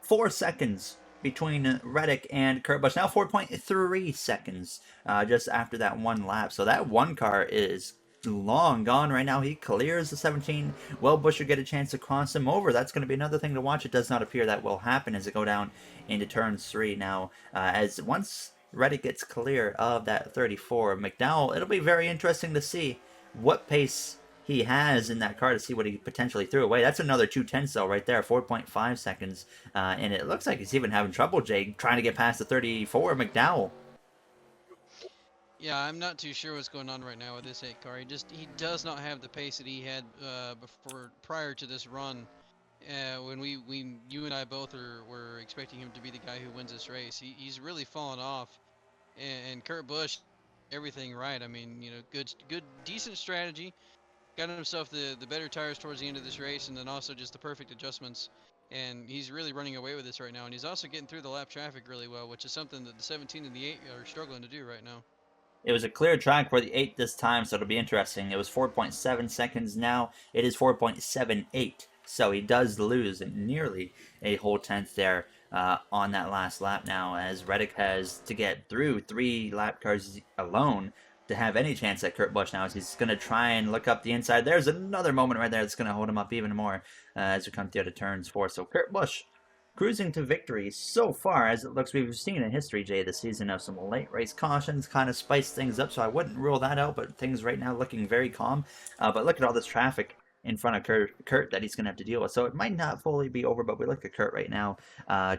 4 seconds between Reddick and Kurt Busch. Now 4.3 seconds just after that one lap. So that one car is long gone right now. He clears the 17. Will Buescher get a chance to cross him over? That's going to be another thing to watch. It does not appear that will happen as they go down into turns 3 now. As once Reddick gets clear of that 34 McDowell, it'll be very interesting to see what pace he has in that car to see what he potentially threw away. That's another 210 cell right there, 4.5 seconds. And it looks like he's even having trouble, Jay, trying to get past the 34 McDowell. Yeah, I'm not too sure what's going on right now with this 8 car. He does not have the pace that he had prior to this run. When you and I both were expecting him to be the guy who wins this race. He's really fallen off. And Kurt Busch, everything right. I mean, you know, decent strategy. Got himself the better tires towards the end of this race, and then also just the perfect adjustments. And he's really running away with this right now. And he's also getting through the lap traffic really well, which is something that the 17 and the 8 are struggling to do right now. It was a clear track for the 8 this time, so it'll be interesting. It was 4.7 seconds now. It is 4.78. So he does lose nearly a whole tenth there on that last lap now, as Reddick has to get through 3 lap cars alone to have any chance at Kurt Busch now. As he's going to try and look up the inside. There's another moment right there that's going to hold him up even more as we come through to turns 4. So Kurt Busch cruising to victory so far, as it looks. We've seen in history, Jay, this season of some late race cautions kind of spice things up, so I wouldn't rule that out, but things right now looking very calm. But look at all this traffic in front of Kurt that he's going to have to deal with. So it might not fully be over, but we look at Kurt right now.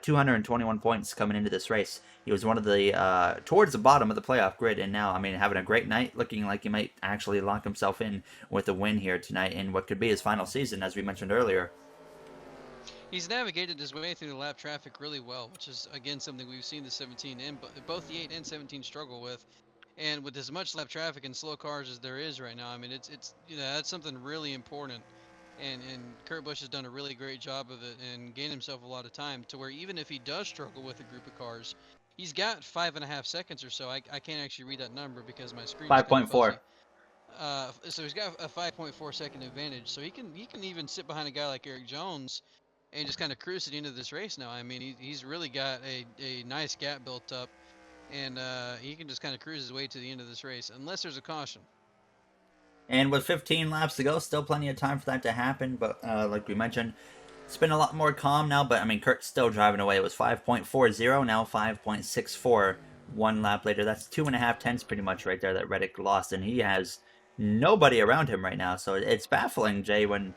221 points coming into this race. He was one of the, towards the bottom of the playoff grid, and now, I mean, having a great night, looking like he might actually lock himself in with a win here tonight in what could be his final season, as we mentioned earlier. He's navigated his way through the lap traffic really well, which is, again, something we've seen the 17 and both the 8 and 17 struggle with. And with as much lap traffic and slow cars as there is right now, I mean, it's you know, that's something really important. And Kurt Busch has done a really great job of it and gained himself a lot of time to where even if he does struggle with a group of cars, he's got 5.5 seconds or so. I can't actually read that number because my screen is kind of fuzzy. 5.4. So he's got a 5.4 second advantage. So he can even sit behind a guy like Eric Jones and just kind of cruise it into this race now. I mean, he's really got a nice gap built up, and he can just kind of cruise his way to the end of this race, unless there's a caution. And with 15 laps to go, still plenty of time for that to happen. But like we mentioned, it's been a lot more calm now. But I mean, Kurt's still driving away. It was 5.40, now 5.64. 1 lap later, that's 2.5 tenths pretty much right there that Reddick lost, and he has nobody around him right now. So it's baffling, Jay, when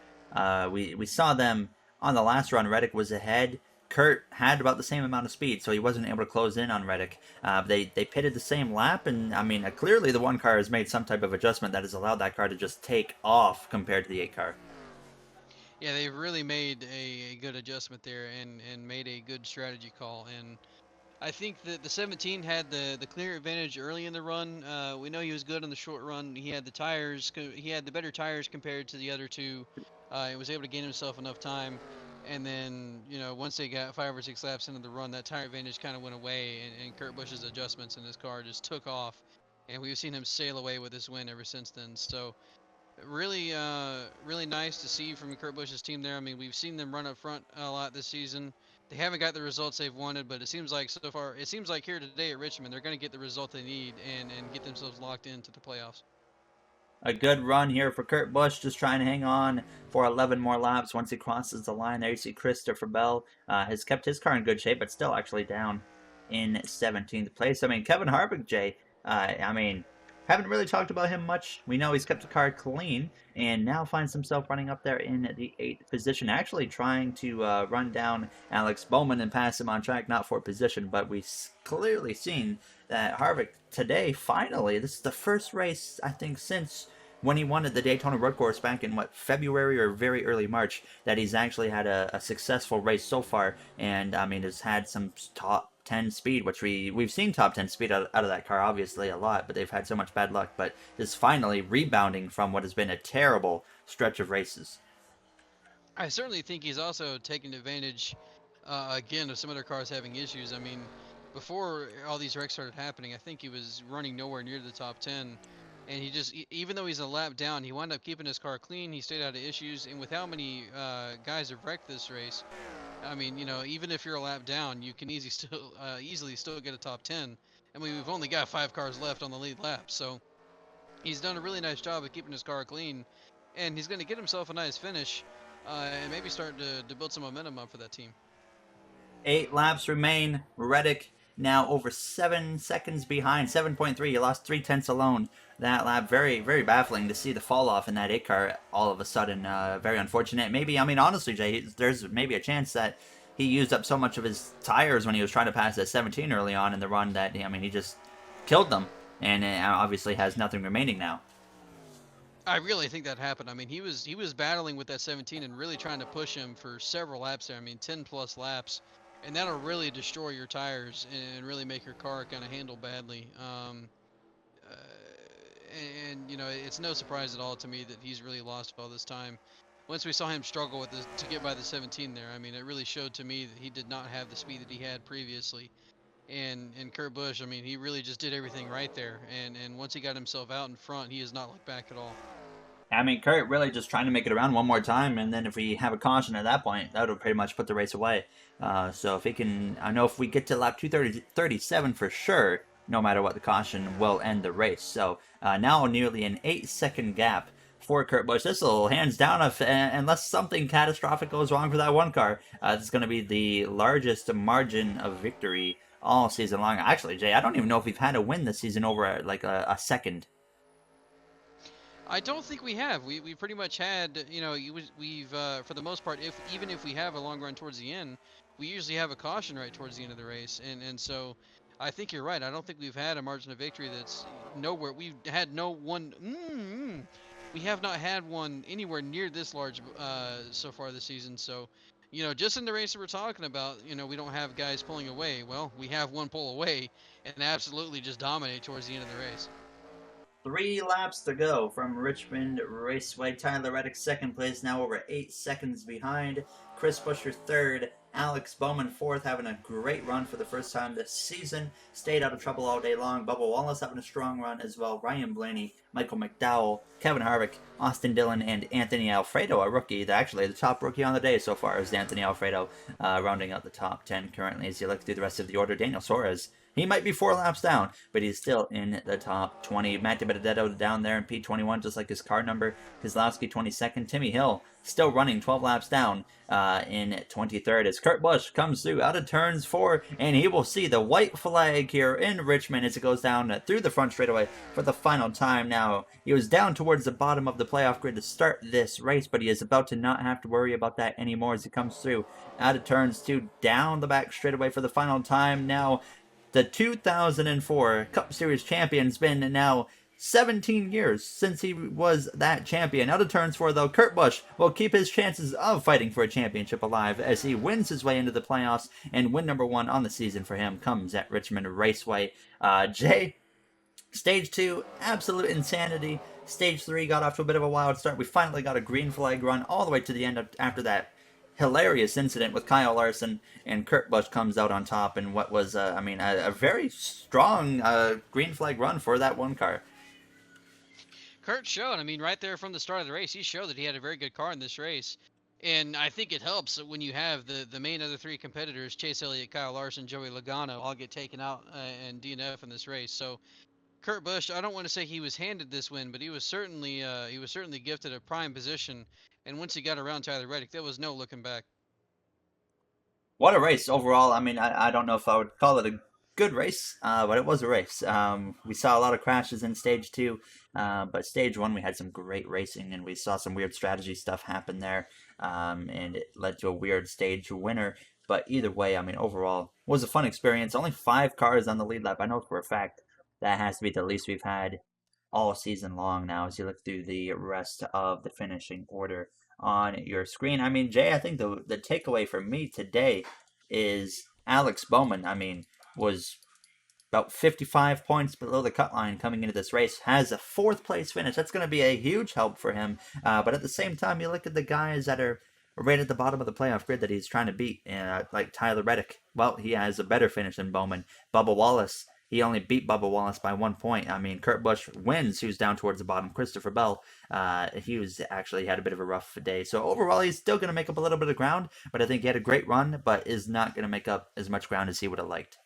we saw them on the last run. Reddick was ahead Kurt had about the same amount of speed, so he wasn't able to close in on Reddick. They pitted the same lap, and I mean, clearly the one car has made some type of adjustment that has allowed that car to just take off compared to the 8 car. Yeah, they've really made a good adjustment there and made a good strategy call. And I think that the 17 had the clear advantage early in the run. We know he was good on the short run. He had the tires. He had the better tires compared to the other two. He was able to gain himself enough time. And then, once they got 5 or 6 laps into the run, that tire advantage kind of went away, and Kurt Busch's adjustments in his car just took off. And we've seen him sail away with this win ever since then. So really, really nice to see from Kurt Busch's team there. I mean, we've seen them run up front a lot this season. They haven't got the results they've wanted, but it seems like so far, it seems like here today at Richmond, they're going to get the result they need and get themselves locked into the playoffs. A good run here for Kurt Busch, just trying to hang on for 11 more laps. Once he crosses the line, there you see Christopher Bell has kept his car in good shape, but still actually down in 17th place. I mean, Kevin Harvick, Jay, I mean, haven't really talked about him much. We know he's kept the car clean, and now finds himself running up there in the 8th position, actually trying to run down Alex Bowman and pass him on track, not for position, but we've clearly seen that Harvick today, finally, this is the first race, I think, since when he won at the Daytona Road Course back in, February or very early March, that he's actually had a successful race so far, and, I mean, has had some top 10 speed, which we've seen top 10 speed out of that car, obviously, a lot, but they've had so much bad luck, but is finally rebounding from what has been a terrible stretch of races. I certainly think he's also taken advantage, again, of some other cars having issues. I mean, before all these wrecks started happening, I think he was running nowhere near the top 10. And he just, even though he's a lap down, he wound up keeping his car clean. He stayed out of issues. And with how many guys have wrecked this race, I mean, even if you're a lap down, you can easily still get a top 10. I mean, we've only got 5 cars left on the lead lap. So he's done a really nice job of keeping his car clean. And he's going to get himself a nice finish. And maybe start to build some momentum up for that team. 8 laps remain. Reddick now over 7 seconds behind, 7.3. He lost 3/10 alone that lap. Very, very baffling to see the fall off in that 8 car all of a sudden. Very unfortunate. Maybe, I mean, honestly, Jay, there's maybe a chance that he used up so much of his tires when he was trying to pass that 17 early on in the run that, I mean, he just killed them. And obviously has nothing remaining now. I really think that happened. I mean, he was battling with that 17 and really trying to push him for several laps there. I mean, 10 plus laps, and that'll really destroy your tires and really make your car kind of handle badly. Uh, and it's no surprise at all to me that he's really lost all this time. Once we saw him struggle with to get by the 17 there, I mean, it really showed to me that he did not have the speed that he had previously. And Kurt Busch, I mean, he really just did everything right there. And once he got himself out in front, he has not looked back at all. I mean, Kurt really just trying to make it around one more time, and then if we have a caution at that point, that would pretty much put the race away. So if he can, I know if we get to lap 237 for sure, no matter what the caution, will end the race. So now nearly an 8-second gap for Kurt Busch. This will, hands down, unless something catastrophic goes wrong for that one car, this is going to be the largest margin of victory all season long. Actually, Jay, I don't even know if we've had a win this season over like a second. I don't think we have. We pretty much had, we've for the most part, even if we have a long run towards the end, we usually have a caution right towards the end of the race, and so I think you're right. I don't think we've had a margin of victory that's nowhere. We've had no one. We have not had one anywhere near this large so far this season. So, just in the race that we're talking about, we don't have guys pulling away. Well, we have one pull away and absolutely just dominate towards the end of the race. 3 laps to go from Richmond Raceway. Tyler Reddick second place, now over 8 seconds behind. Chris Buescher third. Alex Bowman fourth, having a great run for the first time this season. Stayed out of trouble all day long. Bubba Wallace having a strong run as well. Ryan Blaney, Michael McDowell, Kevin Harvick, Austin Dillon, and Anthony Alfredo, a rookie. Actually, the top rookie on the day so far is Anthony Alfredo, rounding out the top 10 currently. As you look through the rest of the order, Daniel Suarez He might be 4 laps down, but he's still in the top 20. Matt DiBenedetto down there in P21, just like his car number. Keselowski 22nd. Timmy Hill still running 12 laps down in 23rd as Kurt Busch comes through out of turns 4, and he will see the white flag here in Richmond as it goes down through the front straightaway for the final time. Now, he was down towards the bottom of the playoff grid to start this race, but he is about to not have to worry about that anymore as he comes through out of turns 2 down the back straightaway for the final time. Now, the 2004 Cup Series champion. It's been now 17 years since he was that champion. Out of turns 4, though, Kurt Busch will keep his chances of fighting for a championship alive as he wins his way into the playoffs, and win number 1 on the season for him comes at Richmond Raceway. Jay, Stage 2, absolute insanity. Stage 3 got off to a bit of a wild start. We finally got a green flag run all the way to the end after that hilarious incident with Kyle Larson, and Kurt Busch comes out on top in what was, a very strong green flag run for that one car. Kurt showed. I mean, right there from the start of the race, he showed that he had a very good car in this race. And I think it helps when you have the main other 3 competitors, Chase Elliott, Kyle Larson, Joey Logano, all get taken out and DNF in this race. So Kurt Busch, I don't want to say he was handed this win, but he was certainly gifted a prime position. And once he got around Tyler Reddick, there was no looking back. What a race overall. I mean, I don't know if I would call it a good race, but it was a race. We saw a lot of crashes in stage 2, but stage 1 we had some great racing, and we saw some weird strategy stuff happen there, and it led to a weird stage winner. But either way, I mean, overall, it was a fun experience. Only 5 cars on the lead lap. I know for a fact that has to be the least we've had all season long now as you look through the rest of the finishing order on your screen. I mean, Jay, I think the takeaway for me today is Alex Bowman. I mean, was about 55 points below the cut line coming into this race, has a 4th place finish. That's going to be a huge help for him. But at the same time, you look at the guys that are right at the bottom of the playoff grid that he's trying to beat, like Tyler Reddick. Well, he has a better finish than Bowman. Bubba Wallace, he only beat Bubba Wallace by 1 point. I mean, Kurt Busch wins, who's down towards the bottom. Christopher Bell, he was actually had a bit of a rough day. So overall, he's still going to make up a little bit of ground, but I think he had a great run, but is not going to make up as much ground as he would have liked.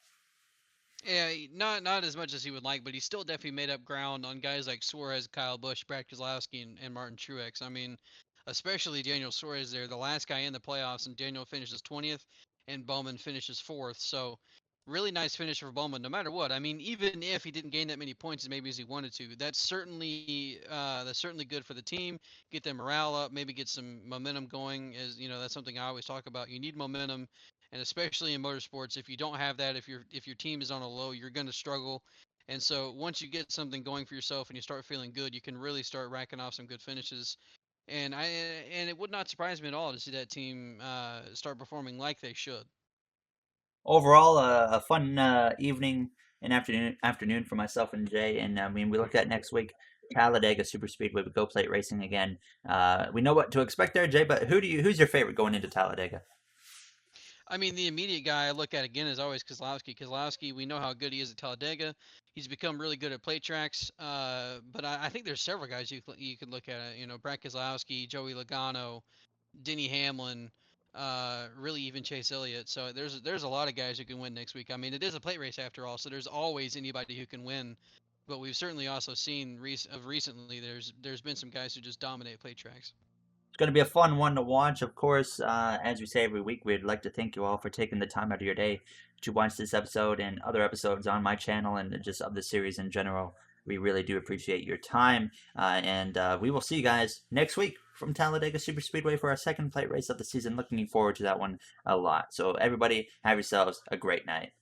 Yeah, not as much as he would like, but he still definitely made up ground on guys like Suarez, Kyle Busch, Brad Keselowski, and Martin Truex. I mean, especially Daniel Suarez there, the last guy in the playoffs, and Daniel finishes 20th, and Bowman finishes 4th. So really nice finish for Bowman, no matter what. I mean, even if he didn't gain that many points as maybe as he wanted to, that's certainly good for the team. Get their morale up, maybe get some momentum going. As you know, that's something I always talk about. You need momentum, and especially in motorsports, if you don't have that, if your team is on a low, you're going to struggle. And so once you get something going for yourself and you start feeling good, you can really start racking off some good finishes. And it would not surprise me at all to see that team start performing like they should. Overall, a fun evening and afternoon for myself and Jay. And I mean, we look at next week, Talladega Super Speedway with Go Plate Racing again. We know what to expect there, Jay. But who's your favorite going into Talladega? I mean, the immediate guy I look at again is always Keselowski. Keselowski, we know how good he is at Talladega. He's become really good at plate tracks. But I think there's several guys you could look at. You know, Brad Keselowski, Joey Logano, Denny Hamlin, really even Chase Elliott. So there's a lot of guys who can win next week. I mean, it is a plate race after all, so there's always anybody who can win. But we've certainly also seen recently there's been some guys who just dominate plate tracks. It's going to be a fun one to watch, of course. As we say every week, we'd like to thank you all for taking the time out of your day to watch this episode and other episodes on my channel and just of the series in general. We really do appreciate your time, and we will see you guys next week from Talladega Super Speedway for our second plate race of the season. Looking forward to that one a lot. So everybody, have yourselves a great night.